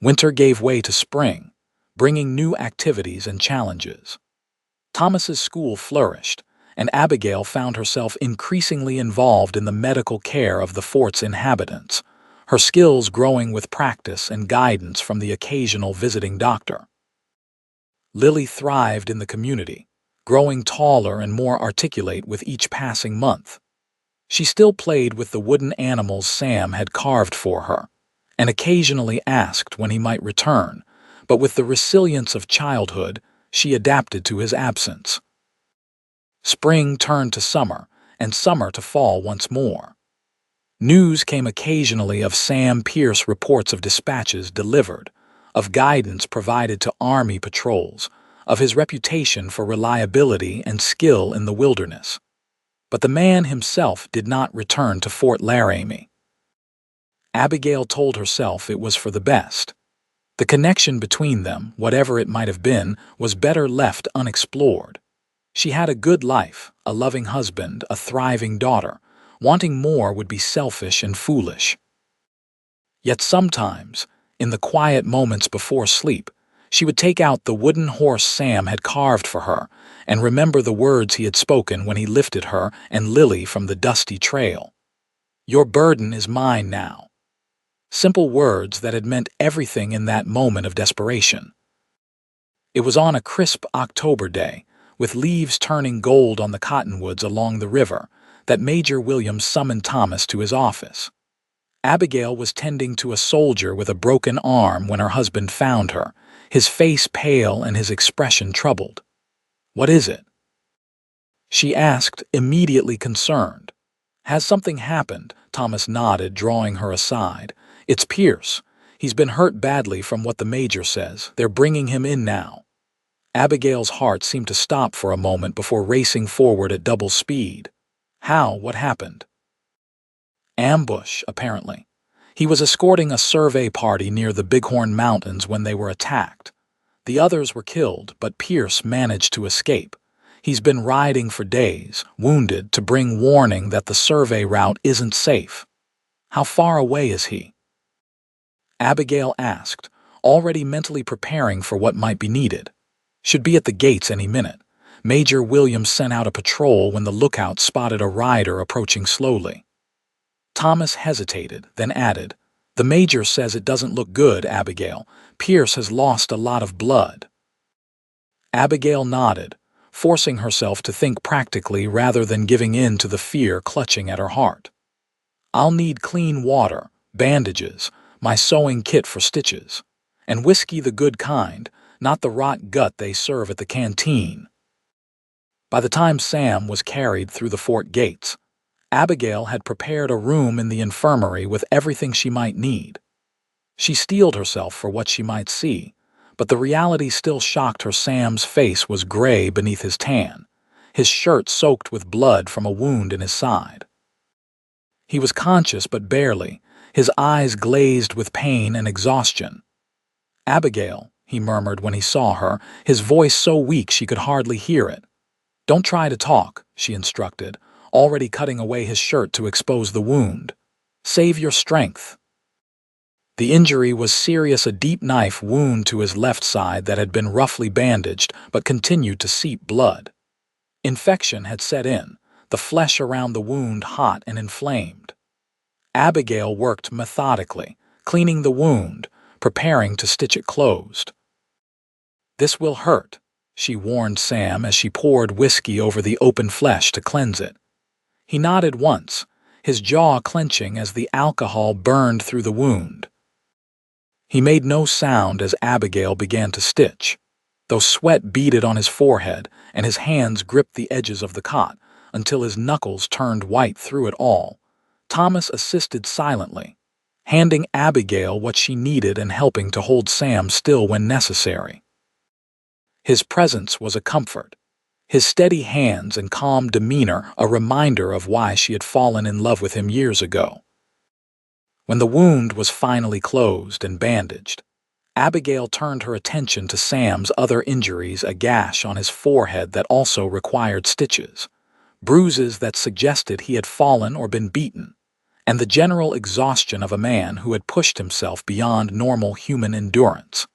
Winter gave way to spring, bringing new activities and challenges. Thomas's school flourished, and Abigail found herself increasingly involved in the medical care of the fort's inhabitants, her skills growing with practice and guidance from the occasional visiting doctor. Lily thrived in the community, growing taller and more articulate with each passing month. She still played with the wooden animals Sam had carved for her, and occasionally asked when he might return, but with the resilience of childhood, she adapted to his absence. Spring turned to summer, and summer to fall once more. News came occasionally of Sam Pierce, reports of dispatches delivered, of guidance provided to Army patrols, of his reputation for reliability and skill in the wilderness. But the man himself did not return to Fort Laramie. Abigail told herself it was for the best. The connection between them, whatever it might have been, was better left unexplored. She had a good life, a loving husband, a thriving daughter. Wanting more would be selfish and foolish. Yet sometimes, in the quiet moments before sleep, she would take out the wooden horse Sam had carved for her and remember the words he had spoken when he lifted her and Lily from the dusty trail. "Your burden is mine now." Simple words that had meant everything in that moment of desperation. It was on a crisp October day, with leaves turning gold on the cottonwoods along the river, that Major Williams summoned Thomas to his office. Abigail was tending to a soldier with a broken arm when her husband found her, his face pale and his expression troubled. "What is it?" she asked, immediately concerned. "Has something happened?" Thomas nodded, drawing her aside. "It's Pierce. He's been hurt badly from what the major says. They're bringing him in now." Abigail's heart seemed to stop for a moment before racing forward at double speed. "How? What happened?" "Ambush, apparently. He was escorting a survey party near the Bighorn Mountains when they were attacked. The others were killed, but Pierce managed to escape. He's been riding for days, wounded, to bring warning that the survey route isn't safe." "How far away is he?" Abigail asked, already mentally preparing for what might be needed. "Should be at the gates any minute. Major Williams sent out a patrol when the lookout spotted a rider approaching slowly." Thomas hesitated, then added, "The major says it doesn't look good, Abigail. Pierce has lost a lot of blood." Abigail nodded, forcing herself to think practically rather than giving in to the fear clutching at her heart. "I'll need clean water, bandages, my sewing kit for stitches, and whiskey the good kind, not the rot gut they serve at the canteen." By the time Sam was carried through the fort gates, Abigail had prepared a room in the infirmary with everything she might need. She steeled herself for what she might see, but the reality still shocked her. Sam's face was gray beneath his tan, his shirt soaked with blood from a wound in his side. He was conscious but barely, his eyes glazed with pain and exhaustion. "Abigail," he murmured when he saw her, his voice so weak she could hardly hear it. "Don't try to talk," she instructed, already cutting away his shirt to expose the wound. "Save your strength." The injury was serious, a deep knife wound to his left side that had been roughly bandaged but continued to seep blood. Infection had set in, the flesh around the wound hot and inflamed. Abigail worked methodically, cleaning the wound, preparing to stitch it closed. "This will hurt," she warned Sam as she poured whiskey over the open flesh to cleanse it. He nodded once, his jaw clenching as the alcohol burned through the wound. He made no sound as Abigail began to stitch, though sweat beaded on his forehead and his hands gripped the edges of the cot until his knuckles turned white through it all. Thomas assisted silently, handing Abigail what she needed and helping to hold Sam still when necessary. His presence was a comfort, his steady hands and calm demeanor a reminder of why she had fallen in love with him years ago. When the wound was finally closed and bandaged, Abigail turned her attention to Sam's other injuries, a gash on his forehead that also required stitches, bruises that suggested he had fallen or been beaten, and the general exhaustion of a man who had pushed himself beyond normal human endurance.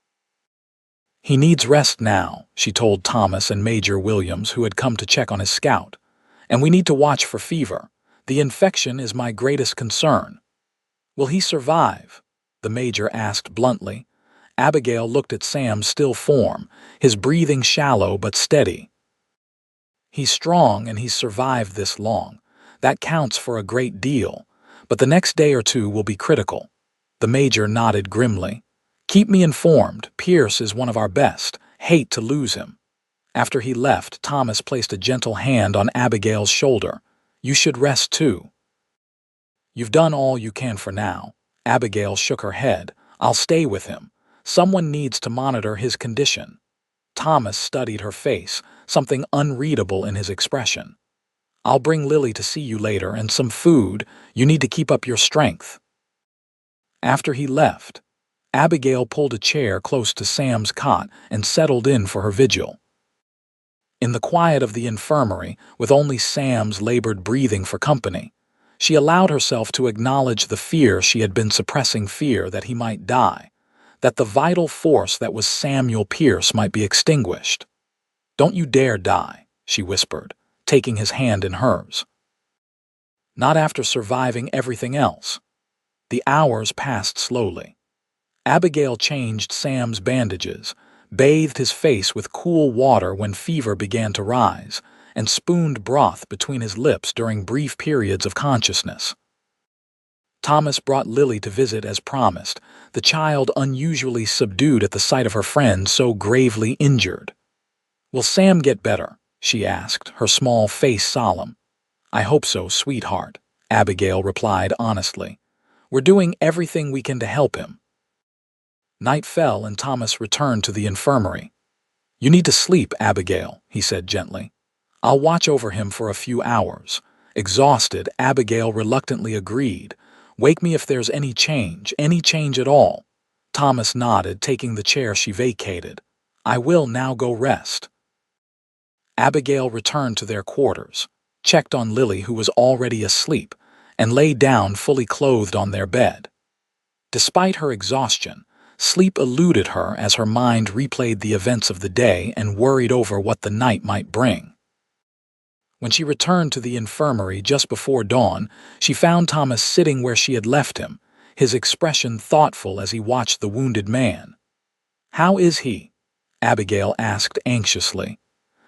"He needs rest now," she told Thomas and Major Williams, who had come to check on his scout, "and we need to watch for fever. The infection is my greatest concern." "Will he survive?" the major asked bluntly. Abigail looked at Sam's still form, his breathing shallow but steady. "He's strong and he's survived this long. That counts for a great deal, but the next day or two will be critical." The major nodded grimly. "Keep me informed. Pierce is one of our best. Hate to lose him." After he left, Thomas placed a gentle hand on Abigail's shoulder. "You should rest too. You've done all you can for now." Abigail shook her head. "I'll stay with him. Someone needs to monitor his condition." Thomas studied her face, something unreadable in his expression. "I'll bring Lily to see you later and some food. You need to keep up your strength." After he left, Abigail pulled a chair close to Sam's cot and settled in for her vigil. In the quiet of the infirmary, with only Sam's labored breathing for company, she allowed herself to acknowledge the fear she had been suppressing, fear that he might die, that the vital force that was Samuel Pierce might be extinguished. "Don't you dare die," she whispered, taking his hand in hers. "Not after surviving everything else." The hours passed slowly. Abigail changed Sam's bandages, bathed his face with cool water when fever began to rise, and spooned broth between his lips during brief periods of consciousness. Thomas brought Lily to visit as promised, the child unusually subdued at the sight of her friend so gravely injured. "Will Sam get better?" she asked, her small face solemn. "I hope so, sweetheart," Abigail replied honestly. "We're doing everything we can to help him." Night fell and Thomas returned to the infirmary. "You need to sleep, Abigail," he said gently. "I'll watch over him for a few hours." Exhausted, Abigail reluctantly agreed. "Wake me if there's any change at all." Thomas nodded, taking the chair she vacated. "I will now go rest." Abigail returned to their quarters, checked on Lily, who was already asleep, and lay down fully clothed on their bed. Despite her exhaustion, sleep eluded her as her mind replayed the events of the day and worried over what the night might bring. When she returned to the infirmary just before dawn, she found Thomas sitting where she had left him, his expression thoughtful as he watched the wounded man. "How is he?" Abigail asked anxiously.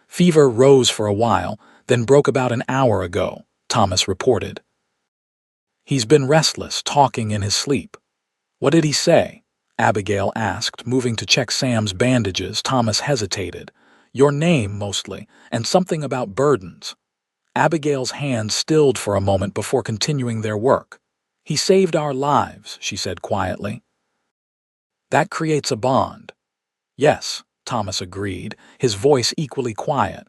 "Fever rose for a while, then broke about an hour ago," Thomas reported. "He's been restless, talking in his sleep." "What did he say?" Abigail asked, moving to check Sam's bandages. Thomas hesitated. "Your name, mostly, and something about burdens." Abigail's hand stilled for a moment before continuing their work. "He saved our lives," she said quietly. "That creates a bond." "Yes," Thomas agreed, his voice equally quiet.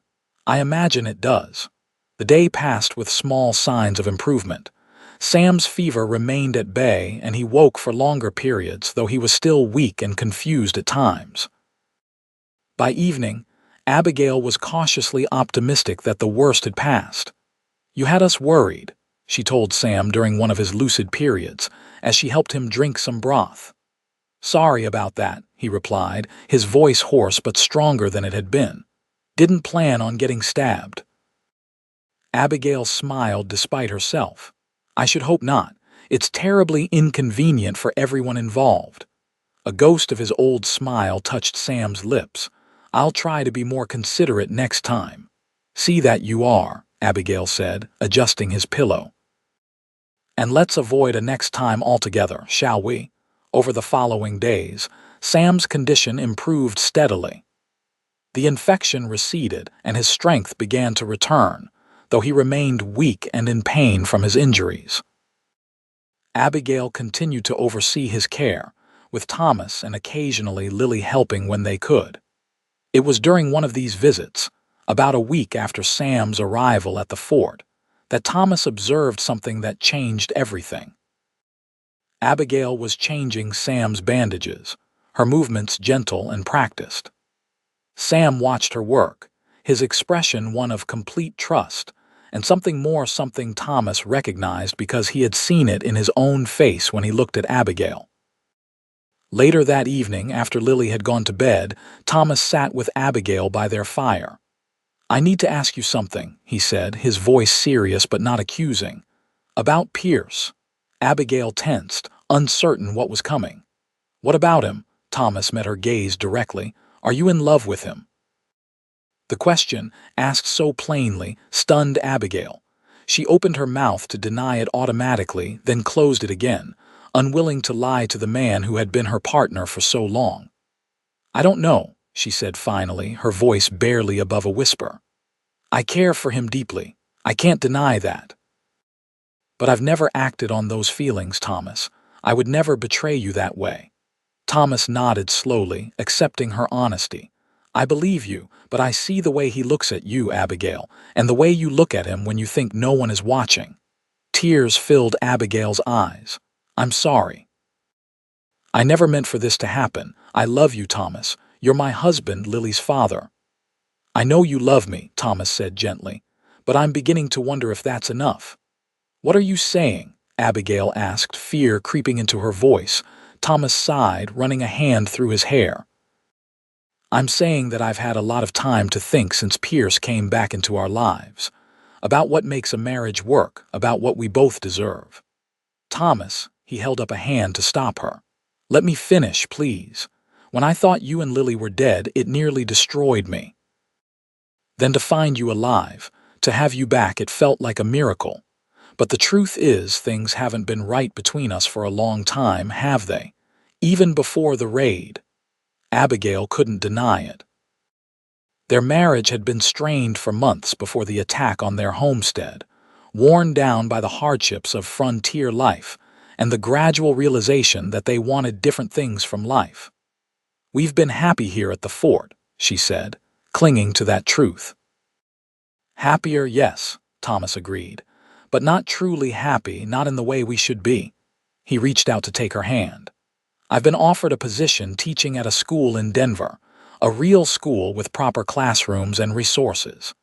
"I imagine it does." The day passed with small signs of improvement. Sam's fever remained at bay, and he woke for longer periods, though he was still weak and confused at times. By evening, Abigail was cautiously optimistic that the worst had passed. "You had us worried," she told Sam during one of his lucid periods, as she helped him drink some broth. "Sorry about that," he replied, his voice hoarse but stronger than it had been. "Didn't plan on getting stabbed." Abigail smiled despite herself. "I should hope not. It's terribly inconvenient for everyone involved." A ghost of his old smile touched Sam's lips. "I'll try to be more considerate next time." "See that you are," Abigail said, adjusting his pillow. "And let's avoid a next time altogether, shall we?" Over the following days, Sam's condition improved steadily. The infection receded and his strength began to return, though he remained weak and in pain from his injuries. Abigail continued to oversee his care, with Thomas and occasionally Lily helping when they could. It was during one of these visits, about a week after Sam's arrival at the fort, that Thomas observed something that changed everything. Abigail was changing Sam's bandages, her movements gentle and practiced. Sam watched her work, his expression one of complete trust, and something Thomas recognized because he had seen it in his own face when he looked at Abigail. Later that evening, after Lily had gone to bed, Thomas sat with Abigail by their fire. "I need to ask you something," he said, his voice serious but not accusing. "About Pierce." Abigail tensed, uncertain what was coming. "What about him?" Thomas met her gaze directly. "Are you in love with him?" The question, asked so plainly, stunned Abigail. She opened her mouth to deny it automatically, then closed it again, unwilling to lie to the man who had been her partner for so long. "I don't know," she said finally, her voice barely above a whisper. "I care for him deeply. I can't deny that. But I've never acted on those feelings, Thomas. I would never betray you that way." Thomas nodded slowly, accepting her honesty. "I believe you, but I see the way he looks at you, Abigail, and the way you look at him when you think no one is watching." Tears filled Abigail's eyes. "I'm sorry. I never meant for this to happen. I love you, Thomas. You're my husband, Lily's father." "I know you love me," Thomas said gently, "but I'm beginning to wonder if that's enough." "What are you saying?" Abigail asked, fear creeping into her voice. Thomas sighed, running a hand through his hair. "I'm saying that I've had a lot of time to think since Pierce came back into our lives. About what makes a marriage work, about what we both deserve." "Thomas," he held up a hand to stop her. "Let me finish, please. When I thought you and Lily were dead, it nearly destroyed me. Then to find you alive, to have you back, it felt like a miracle. But the truth is, things haven't been right between us for a long time, have they? Even before the raid. Abigail couldn't deny it. Their marriage had been strained for months before the attack on their homestead, worn down by the hardships of frontier life and the gradual realization that they wanted different things from life. "We've been happy here at the fort," she said, clinging to that truth. "Happier, yes," Thomas agreed, "but not truly happy, not in the way we should be." He reached out to take her hand. "I've been offered a position teaching at a school in Denver, a real school with proper classrooms and resources."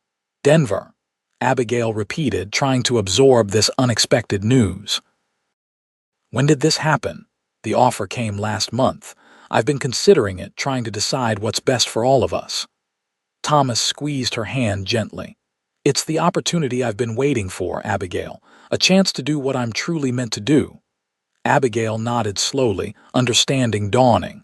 "Denver," Abigail repeated, trying to absorb this unexpected news. "When did this happen?" "The offer came last month. I've been considering it, trying to decide what's best for all of us." Thomas squeezed her hand gently. "It's the opportunity I've been waiting for, Abigail, a chance to do what I'm truly meant to do." Abigail nodded slowly, understanding dawning.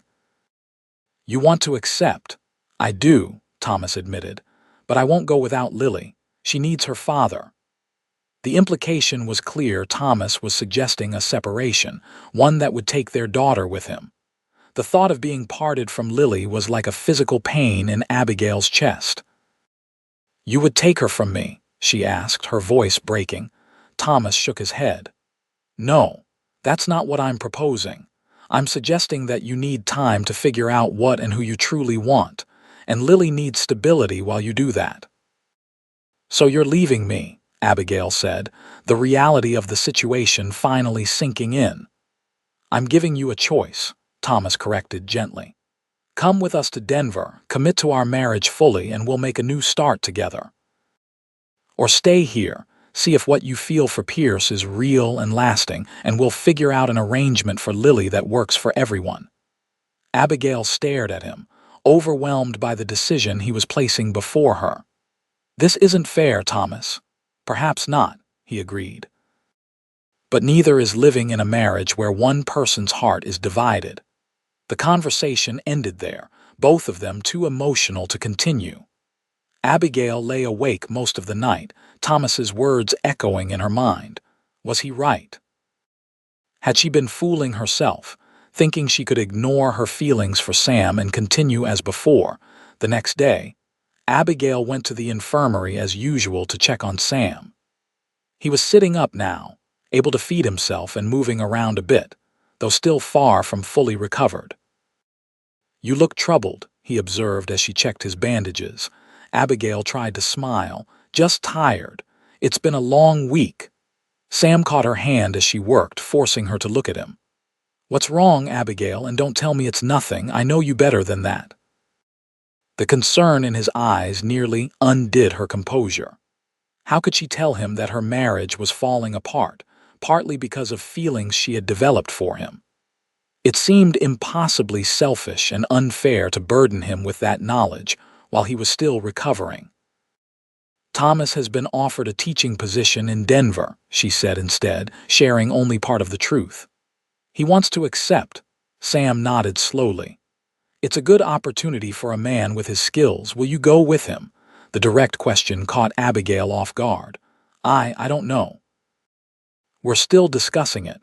"You want to accept?" "I do," Thomas admitted, "but I won't go without Lily. She needs her father." The implication was clear. Thomas was suggesting a separation, one that would take their daughter with him. The thought of being parted from Lily was like a physical pain in Abigail's chest. "You would take her from me?" she asked, her voice breaking. Thomas shook his head. "No, that's not what I'm proposing. I'm suggesting that you need time to figure out what and who you truly want, and Lily needs stability while you do that." "So you're leaving me," Abigail said, the reality of the situation finally sinking in. "I'm giving you a choice," Thomas corrected gently. "Come with us to Denver, commit to our marriage fully, and we'll make a new start together. Or stay here, see if what you feel for Pierce is real and lasting, and we'll figure out an arrangement for Lily that works for everyone." Abigail stared at him, overwhelmed by the decision he was placing before her. "This isn't fair, Thomas." "Perhaps not," he agreed. "But neither is living in a marriage where one person's heart is divided." The conversation ended there, both of them too emotional to continue. Abigail lay awake most of the night, Thomas's words echoing in her mind. Was he right? Had she been fooling herself, thinking she could ignore her feelings for Sam and continue as before? The next day, Abigail went to the infirmary as usual to check on Sam. He was sitting up now, able to feed himself and moving around a bit, though still far from fully recovered. "You look troubled," he observed as she checked his bandages. Abigail tried to smile. "Just tired. It's been a long week." Sam caught her hand as she worked, forcing her to look at him. "What's wrong, Abigail? And don't tell me it's nothing. I know you better than that." The concern in his eyes nearly undid her composure. How could she tell him that her marriage was falling apart, partly because of feelings she had developed for him? It seemed impossibly selfish and unfair to burden him with that knowledge while he was still recovering. "Thomas has been offered a teaching position in Denver," she said instead, sharing only part of the truth. "He wants to accept." Sam nodded slowly. "It's a good opportunity for a man with his skills. Will you go with him?" The direct question caught Abigail off guard. I don't know. We're still discussing it."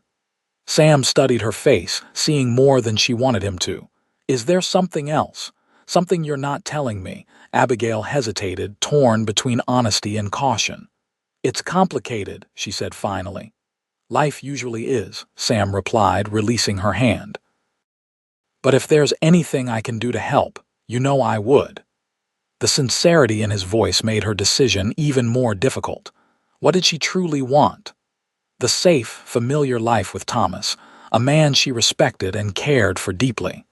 Sam studied her face, seeing more than she wanted him to. "Is there something else? Something you're not telling me?" Abigail hesitated, torn between honesty and caution. "It's complicated," she said finally. "Life usually is," Sam replied, releasing her hand. "But if there's anything I can do to help, you know I would." The sincerity in his voice made her decision even more difficult. What did she truly want? The safe, familiar life with Thomas, a man she respected and cared for deeply.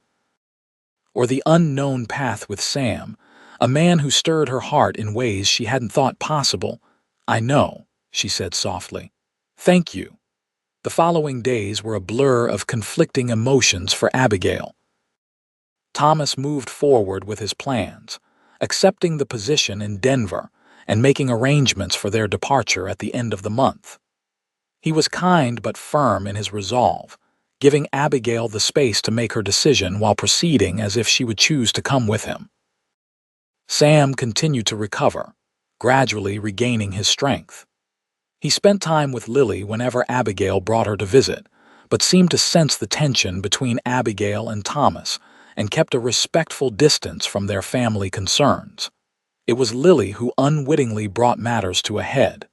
Or the unknown path with Sam, a man who stirred her heart in ways she hadn't thought possible. "I know," she said softly. "Thank you." The following days were a blur of conflicting emotions for Abigail. Thomas moved forward with his plans, accepting the position in Denver and making arrangements for their departure at the end of the month. He was kind but firm in his resolve, giving Abigail the space to make her decision while proceeding as if she would choose to come with him. Sam continued to recover, gradually regaining his strength. He spent time with Lily whenever Abigail brought her to visit, but seemed to sense the tension between Abigail and Thomas and kept a respectful distance from their family concerns. It was Lily who unwittingly brought matters to a head.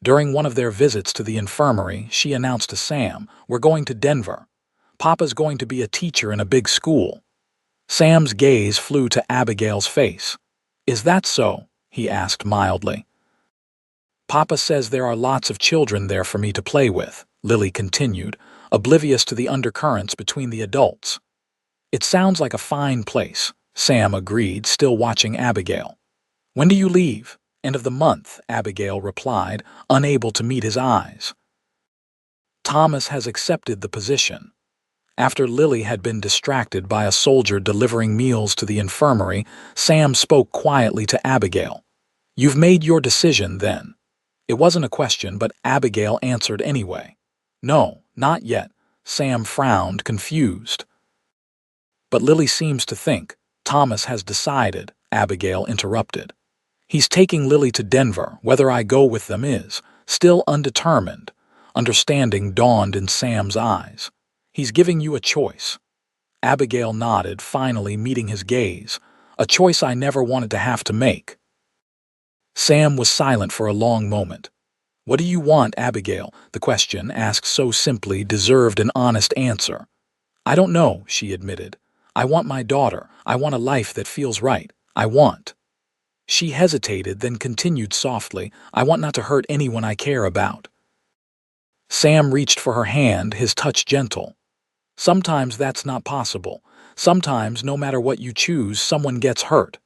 During one of their visits to the infirmary, she announced to Sam, "We're going to Denver. Papa's going to be a teacher in a big school." Sam's gaze flew to Abigail's face. "Is that so?" he asked mildly. "Papa says there are lots of children there for me to play with," Lily continued, oblivious to the undercurrents between the adults. "It sounds like a fine place," Sam agreed, still watching Abigail. "When do you leave?" "End of the month," Abigail replied, unable to meet his eyes. Thomas has accepted the position. After Lily had been distracted by a soldier delivering meals to the infirmary, Sam spoke quietly to Abigail. "You've made your decision, then?" It wasn't a question, but Abigail answered anyway. "No, not yet." Sam frowned, confused. "But Lily seems to think Thomas has decided," Abigail interrupted. "He's taking Lily to Denver. Whether I go with them is still undetermined." Understanding dawned in Sam's eyes. "He's giving you a choice." Abigail nodded, finally meeting his gaze. "A choice I never wanted to have to make." Sam was silent for a long moment. "What do you want, Abigail?" The question, asked so simply, deserved an honest answer. "I don't know," she admitted. "I want my daughter. I want a life that feels right. I want—" She hesitated, then continued softly, "I want not to hurt anyone I care about." Sam reached for her hand, his touch gentle. "Sometimes that's not possible. Sometimes, no matter what you choose, someone gets hurt."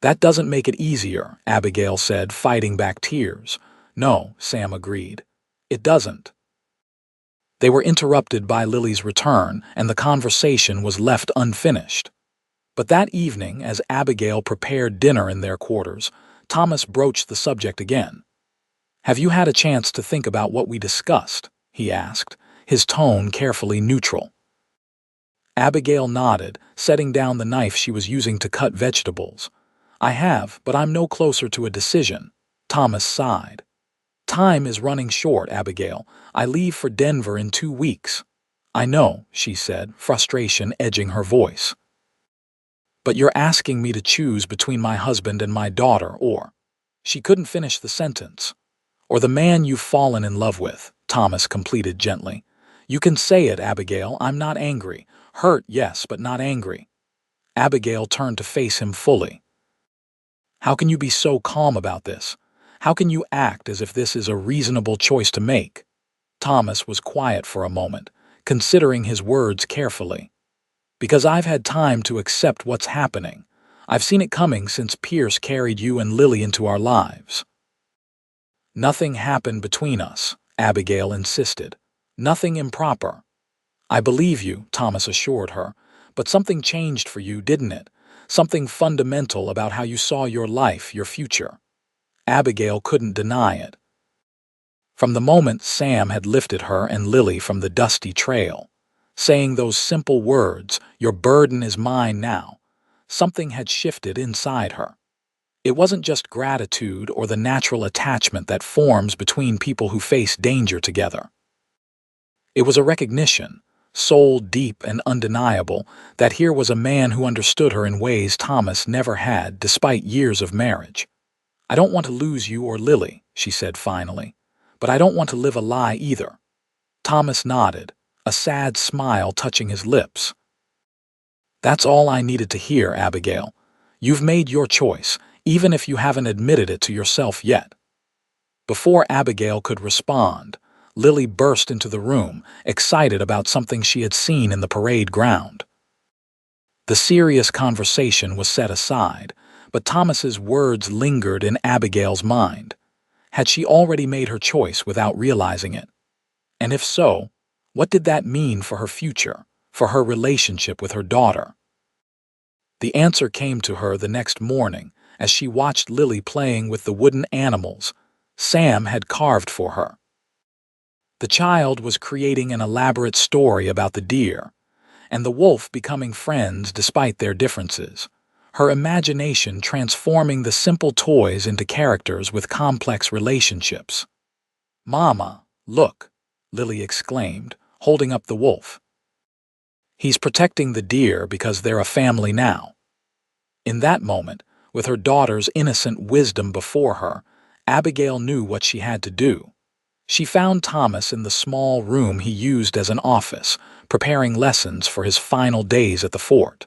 "That doesn't make it easier," Abigail said, fighting back tears. "No," Sam agreed. "It doesn't." They were interrupted by Lily's return, and the conversation was left unfinished. But that evening, as Abigail prepared dinner in their quarters, Thomas broached the subject again. "Have you had a chance to think about what we discussed?" he asked, his tone carefully neutral. Abigail nodded, setting down the knife she was using to cut vegetables. "I have, but I'm no closer to a decision." Thomas sighed. "Time is running short, Abigail. I leave for Denver in 2 weeks." "I know," she said, frustration edging her voice. "But you're asking me to choose between my husband and my daughter, or—" She couldn't finish the sentence. "Or the man you've fallen in love with," Thomas completed gently. "You can say it, Abigail. I'm not angry. Hurt, yes, but not angry." Abigail turned to face him fully. "How can you be so calm about this? How can you act as if this is a reasonable choice to make?" Thomas was quiet for a moment, considering his words carefully. "Because I've had time to accept what's happening. I've seen it coming since Pierce carried you and Lily into our lives." "Nothing happened between us," Abigail insisted. "Nothing improper." "I believe you," Thomas assured her, "but something changed for you, didn't it? Something fundamental about how you saw your life, your future." Abigail couldn't deny it. From the moment Sam had lifted her and Lily from the dusty trail, saying those simple words, "Your burden is mine now," something had shifted inside her. It wasn't just gratitude or the natural attachment that forms between people who face danger together. It was a recognition, soul deep and undeniable, that here was a man who understood her in ways Thomas never had despite years of marriage. "I don't want to lose you or Lily," she said finally, "but I don't want to live a lie either." Thomas nodded, a sad smile touching his lips. "That's all I needed to hear, Abigail. You've made your choice, even if you haven't admitted it to yourself yet." Before Abigail could respond, Lily burst into the room, excited about something she had seen in the parade ground. The serious conversation was set aside, but Thomas's words lingered in Abigail's mind. Had she already made her choice without realizing it? And if so, what did that mean for her future, for her relationship with her daughter? The answer came to her the next morning as she watched Lily playing with the wooden animals Sam had carved for her. The child was creating an elaborate story about the deer, and the wolf becoming friends despite their differences. Her imagination transforming the simple toys into characters with complex relationships. "Mama, look," Lily exclaimed, holding up the wolf. "He's protecting the deer because they're a family now." In that moment, with her daughter's innocent wisdom before her, Abigail knew what she had to do. She found Thomas in the small room he used as an office, preparing lessons for his final days at the fort.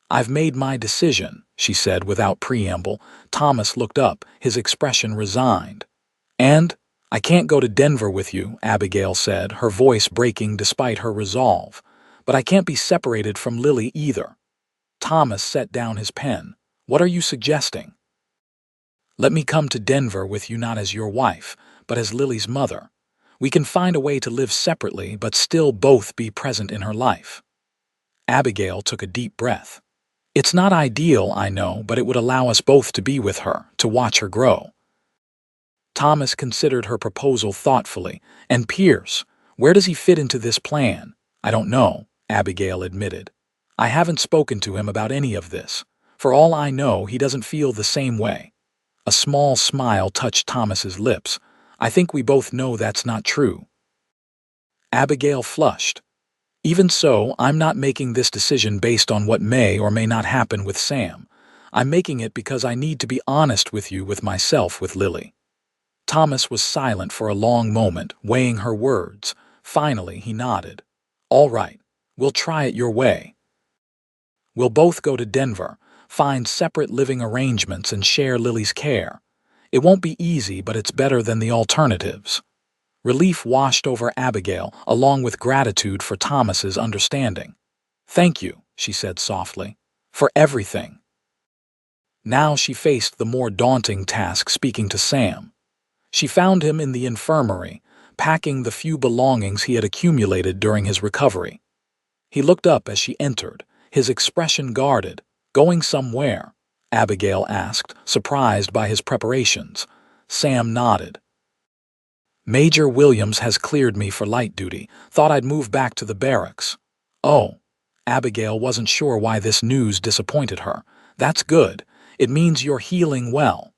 "I've made my decision," she said without preamble. Thomas looked up, his expression resigned. "And I can't go to Denver with you," Abigail said, her voice breaking despite her resolve. "But I can't be separated from Lily either." Thomas set down his pen. "What are you suggesting?" "Let me come to Denver with you not as your wife, but as Lily's mother. We can find a way to live separately but still both be present in her life." Abigail took a deep breath. "It's not ideal, I know, but it would allow us both to be with her, to watch her grow." Thomas considered her proposal thoughtfully. "And Pierce, where does he fit into this plan?" "I don't know," Abigail admitted. "I haven't spoken to him about any of this. For all I know, he doesn't feel the same way." A small smile touched Thomas's lips. "I think we both know that's not true." Abigail flushed. "Even so, I'm not making this decision based on what may or may not happen with Sam. I'm making it because I need to be honest with you, with myself, with Lily." Thomas was silent for a long moment, weighing her words. Finally, he nodded. "All right, we'll try it your way. We'll both go to Denver, find separate living arrangements, and share Lily's care. It won't be easy, but it's better than the alternatives." Relief washed over Abigail, along with gratitude for Thomas's understanding. "Thank you," she said softly, "for everything." Now she faced the more daunting task, speaking to Sam. She found him in the infirmary, packing the few belongings he had accumulated during his recovery. He looked up as she entered, his expression guarded. "Going somewhere?" Abigail asked, surprised by his preparations. Sam nodded. "Major Williams has cleared me for light duty. Thought I'd move back to the barracks." "Oh." Abigail wasn't sure why this news disappointed her. "That's good. It means you're healing well."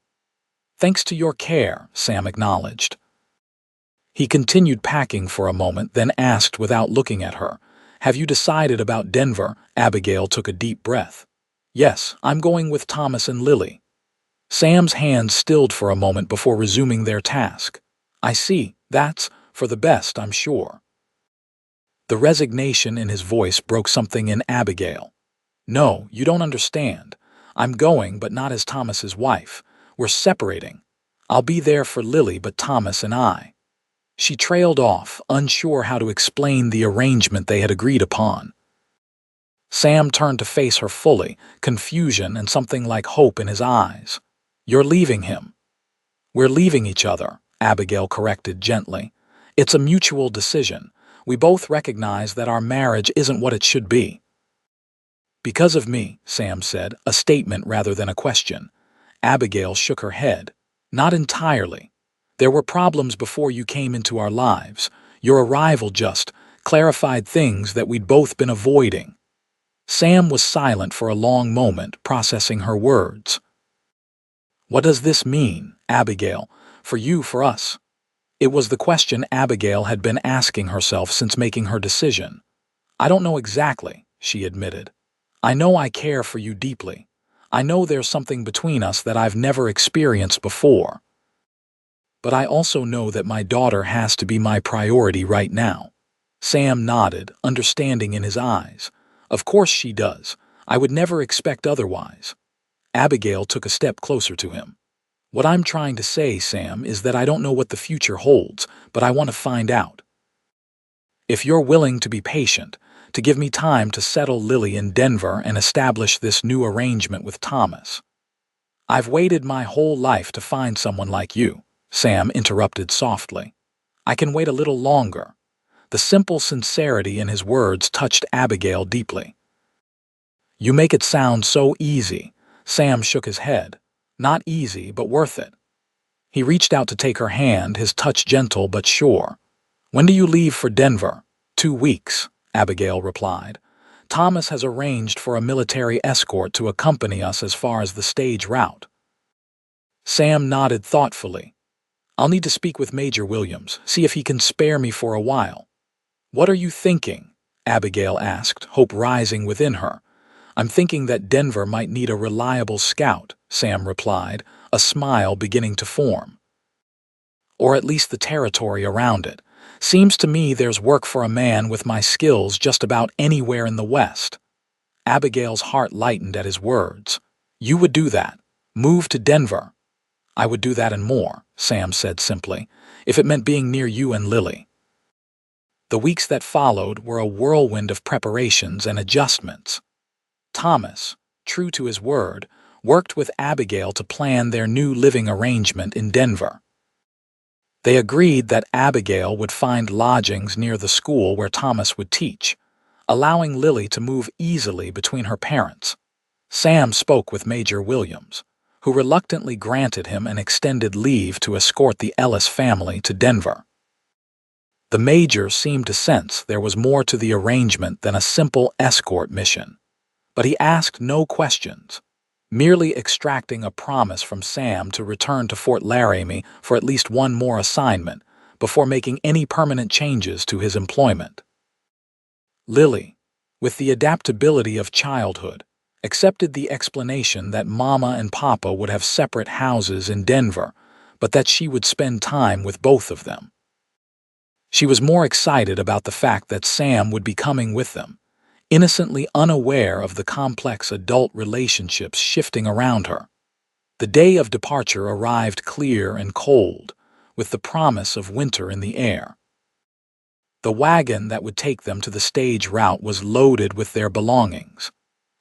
"Thanks to your care," Sam acknowledged. He continued packing for a moment, then asked without looking at her, "Have you decided about Denver?" Abigail took a deep breath. "Yes, I'm going with Thomas and Lily." Sam's hands stilled for a moment before resuming their task. "I see. That's for the best, I'm sure." The resignation in his voice broke something in Abigail. "No, you don't understand. I'm going, but not as Thomas's wife. We're separating. I'll be there for Lily, but Thomas and I." She trailed off, unsure how to explain the arrangement they had agreed upon. Sam turned to face her fully, confusion and something like hope in his eyes. "You're leaving him." "We're leaving each other," Abigail corrected gently. "It's a mutual decision. We both recognize that our marriage isn't what it should be." "Because of me," Sam said, a statement rather than a question. Abigail shook her head. "Not entirely. There were problems before you came into our lives. Your arrival just clarified things that we'd both been avoiding." Sam was silent for a long moment, processing her words. "What does this mean, Abigail? For you, for us?" It was the question Abigail had been asking herself since making her decision. "I don't know exactly," she admitted. "I know I care for you deeply. I know there's something between us that I've never experienced before. But I also know that my daughter has to be my priority right now." Sam nodded, understanding in his eyes. "Of course she does. I would never expect otherwise." Abigail took a step closer to him. "What I'm trying to say, Sam, is that I don't know what the future holds, but I want to find out. If you're willing to be patient, to give me time to settle Lily in Denver and establish this new arrangement with Thomas." "I've waited my whole life to find someone like you," Sam interrupted softly. "I can wait a little longer." The simple sincerity in his words touched Abigail deeply. "You make it sound so easy." Sam shook his head. "Not easy, but worth it." He reached out to take her hand, his touch gentle but sure. When do you leave for Denver? 2 weeks, Abigail replied. Thomas has arranged for a military escort to accompany us as far as the stage route. Sam nodded thoughtfully. I'll need to speak with Major Williams, see if he can spare me for a while. What are you thinking? Abigail asked, hope rising within her. I'm thinking that Denver might need a reliable scout, Sam replied, a smile beginning to form. Or at least the territory around it. Seems to me there's work for a man with my skills just about anywhere in the West. Abigail's heart lightened at his words. You would do that. Move to Denver. I would do that and more, Sam said simply, if it meant being near you and Lily. The weeks that followed were a whirlwind of preparations and adjustments. Thomas, true to his word, worked with Abigail to plan their new living arrangement in Denver. They agreed that Abigail would find lodgings near the school where Thomas would teach, allowing Lily to move easily between her parents. Sam spoke with Major Williams, who reluctantly granted him an extended leave to escort the Ellis family to Denver. The Major seemed to sense there was more to the arrangement than a simple escort mission, but he asked no questions, merely extracting a promise from Sam to return to Fort Laramie for at least one more assignment before making any permanent changes to his employment. Lily, with the adaptability of childhood, accepted the explanation that Mama and Papa would have separate houses in Denver, but that she would spend time with both of them. She was more excited about the fact that Sam would be coming with them, innocently unaware of the complex adult relationships shifting around her. The day of departure arrived clear and cold, with the promise of winter in the air. The wagon that would take them to the stage route was loaded with their belongings,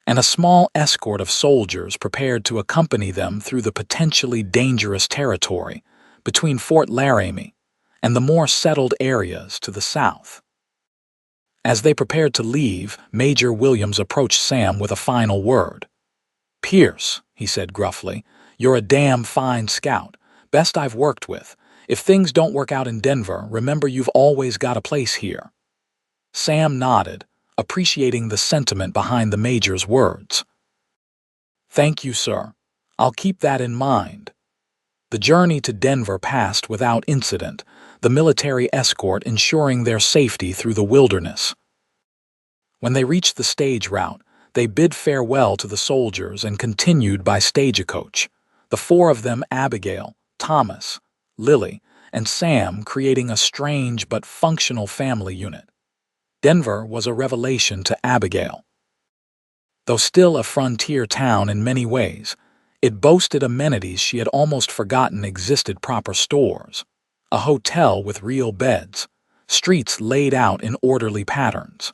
and a small escort of soldiers prepared to accompany them through the potentially dangerous territory between Fort Laramie and the more settled areas to the south. As they prepared to leave, Major Williams approached Sam with a final word. "Pierce," he said gruffly, "you're a damn fine scout, best I've worked with. If things don't work out in Denver, remember you've always got a place here." Sam nodded, appreciating the sentiment behind the Major's words. "Thank you, sir. I'll keep that in mind." The journey to Denver passed without incident, the military escort ensuring their safety through the wilderness. When they reached the stage route, they bid farewell to the soldiers and continued by stagecoach, the four of them, Abigail, Thomas, Lily, and Sam, creating a strange but functional family unit. Denver was a revelation to Abigail. Though still a frontier town in many ways, it boasted amenities she had almost forgotten existed: proper stores, a hotel with real beds, streets laid out in orderly patterns.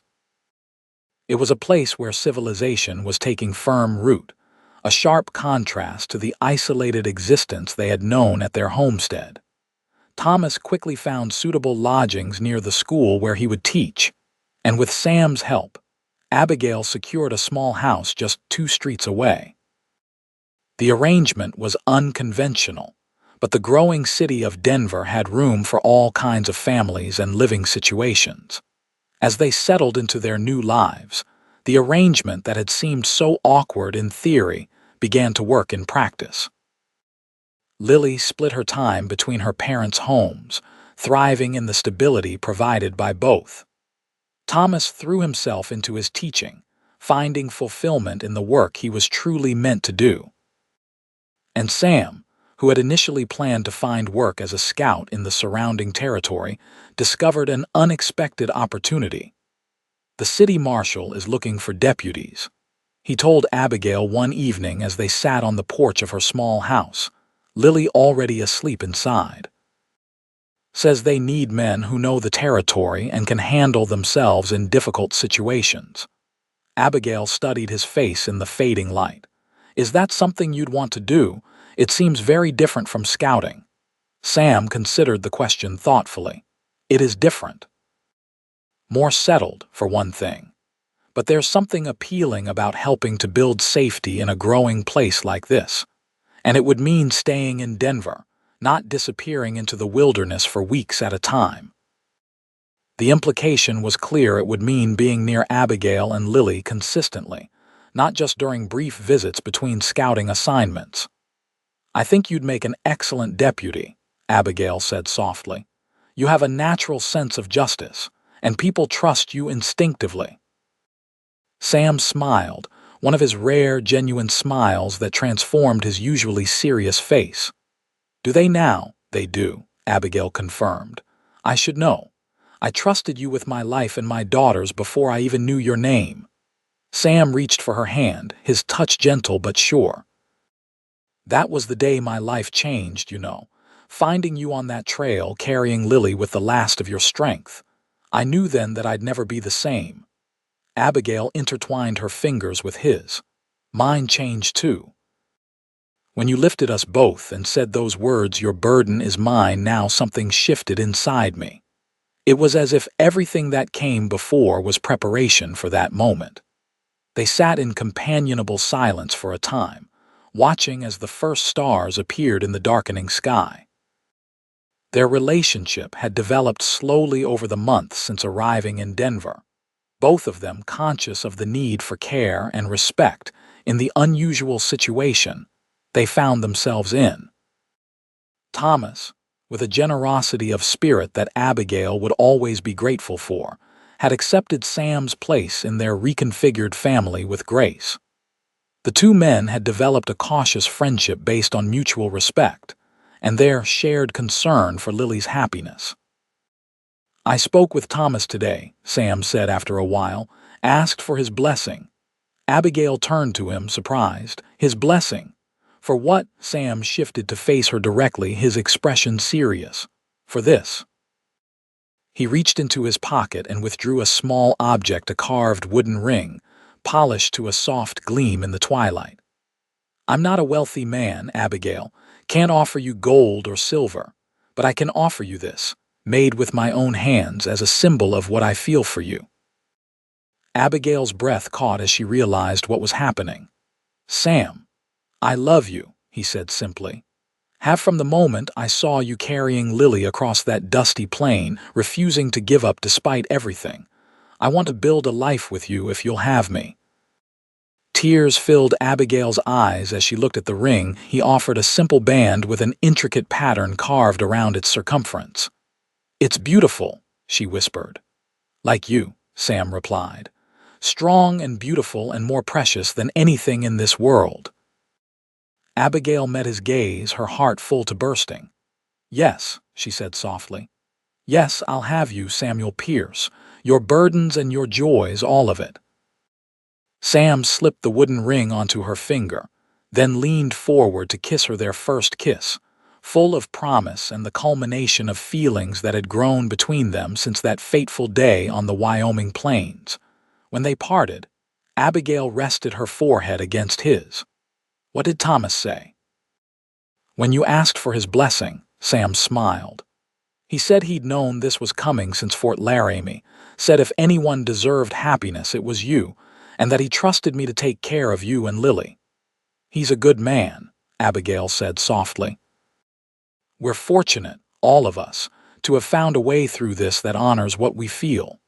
It was a place where civilization was taking firm root, a sharp contrast to the isolated existence they had known at their homestead. Thomas quickly found suitable lodgings near the school where he would teach, and with Sam's help, Abigail secured a small house just 2 streets away. The arrangement was unconventional, but the growing city of Denver had room for all kinds of families and living situations. As they settled into their new lives, the arrangement that had seemed so awkward in theory began to work in practice. Lily split her time between her parents' homes, thriving in the stability provided by both. Thomas threw himself into his teaching, finding fulfillment in the work he was truly meant to do. And Sam, who had initially planned to find work as a scout in the surrounding territory, discovered an unexpected opportunity. "The city marshal is looking for deputies," he told Abigail one evening as they sat on the porch of her small house, Lily already asleep inside. "Says they need men who know the territory and can handle themselves in difficult situations." Abigail studied his face in the fading light. "Is that something you'd want to do? It seems very different from scouting." Sam considered the question thoughtfully. "It is different. More settled, for one thing. But there's something appealing about helping to build safety in a growing place like this. And it would mean staying in Denver, not disappearing into the wilderness for weeks at a time." The implication was clear. It would mean being near Abigail and Lily consistently, not just during brief visits between scouting assignments. "I think you'd make an excellent deputy," Abigail said softly. "You have a natural sense of justice, and people trust you instinctively." Sam smiled, one of his rare, genuine smiles that transformed his usually serious face. "Do they now?" "They do," Abigail confirmed. "I should know. I trusted you with my life and my daughter's before I even knew your name." Sam reached for her hand, his touch gentle but sure. "That was the day my life changed, you know. Finding you on that trail, carrying Lily with the last of your strength. I knew then that I'd never be the same." Abigail intertwined her fingers with his. "Mine changed too. When you lifted us both and said those words, 'Your burden is mine now,' something shifted inside me. It was as if everything that came before was preparation for that moment." They sat in companionable silence for a time, watching as the first stars appeared in the darkening sky. Their relationship had developed slowly over the months since arriving in Denver, both of them conscious of the need for care and respect in the unusual situation they found themselves in. Thomas, with a generosity of spirit that Abigail would always be grateful for, had accepted Sam's place in their reconfigured family with grace. The two men had developed a cautious friendship based on mutual respect and their shared concern for Lily's happiness. "I spoke with Thomas today," Sam said after a while, "asked for his blessing." Abigail turned to him, surprised. "His blessing? For what?" Sam shifted to face her directly, his expression serious. "For this." He reached into his pocket and withdrew a small object, a carved wooden ring, polished to a soft gleam in the twilight. "I'm not a wealthy man, Abigail. Can't offer you gold or silver, but I can offer you this, made with my own hands, as a symbol of what I feel for you." Abigail's breath caught as she realized what was happening. "Sam, I love you," he said simply. "Have from the moment I saw you carrying Lily across that dusty plain, refusing to give up despite everything. I want to build a life with you if you'll have me." Tears filled Abigail's eyes as she looked at the ring he offered, a simple band with an intricate pattern carved around its circumference. "It's beautiful," she whispered. "Like you," Sam replied. "Strong and beautiful and more precious than anything in this world." Abigail met his gaze, her heart full to bursting. "Yes," she said softly. "Yes, I'll have you, Samuel Pierce. Your burdens and your joys, all of it." Sam slipped the wooden ring onto her finger, then leaned forward to kiss her, their first kiss, full of promise and the culmination of feelings that had grown between them since that fateful day on the Wyoming plains. When they parted, Abigail rested her forehead against his. "What did Thomas say?" "When you asked for his blessing," Sam smiled. "He said he'd known this was coming since Fort Laramie, said if anyone deserved happiness it was you, and that he trusted me to take care of you and Lily." "He's a good man," Abigail said softly. "We're fortunate, all of us, to have found a way through this that honors what we feel."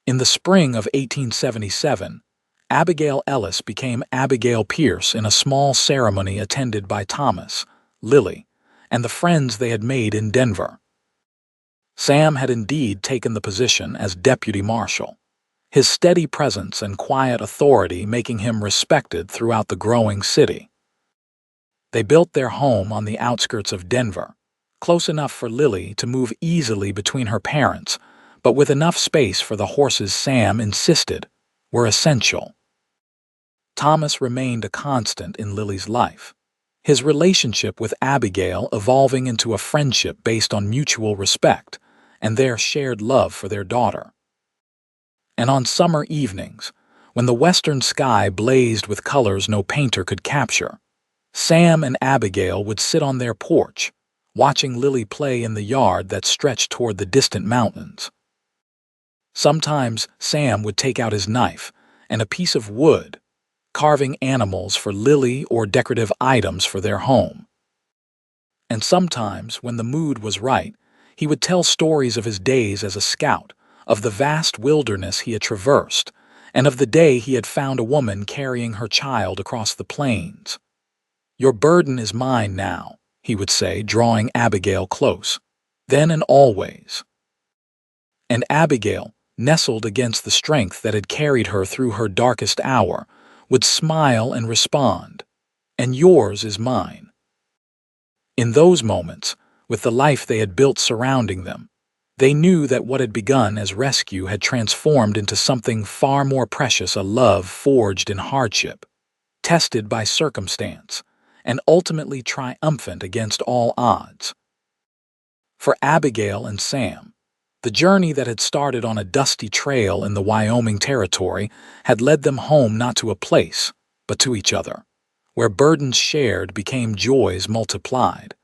In the spring of 1877, Abigail Ellis became Abigail Pierce in a small ceremony attended by Thomas, Lily, and the friends they had made in Denver. Sam had indeed taken the position as deputy marshal, his steady presence and quiet authority making him respected throughout the growing city. They built their home on the outskirts of Denver, close enough for Lily to move easily between her parents, but with enough space for the horses Sam insisted were essential. Thomas remained a constant in Lily's life, his relationship with Abigail evolving into a friendship based on mutual respect and their shared love for their daughter. And on summer evenings, when the western sky blazed with colors no painter could capture, Sam and Abigail would sit on their porch, watching Lily play in the yard that stretched toward the distant mountains. Sometimes Sam would take out his knife and a piece of wood, carving animals for Lily or decorative items for their home. And sometimes, when the mood was right, he would tell stories of his days as a scout, of the vast wilderness he had traversed, and of the day he had found a woman carrying her child across the plains. "Your burden is mine now," he would say, drawing Abigail close, "then and always." And Abigail, nestled against the strength that had carried her through her darkest hour, would smile and respond, "And yours is mine." In those moments, with the life they had built surrounding them, they knew that what had begun as rescue had transformed into something far more precious, a love forged in hardship, tested by circumstance, and ultimately triumphant against all odds. For Abigail and Sam, the journey that had started on a dusty trail in the Wyoming Territory had led them home, not to a place, but to each other, where burdens shared became joys multiplied,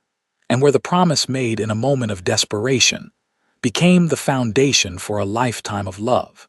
and where the promise made in a moment of desperation became the foundation for a lifetime of love.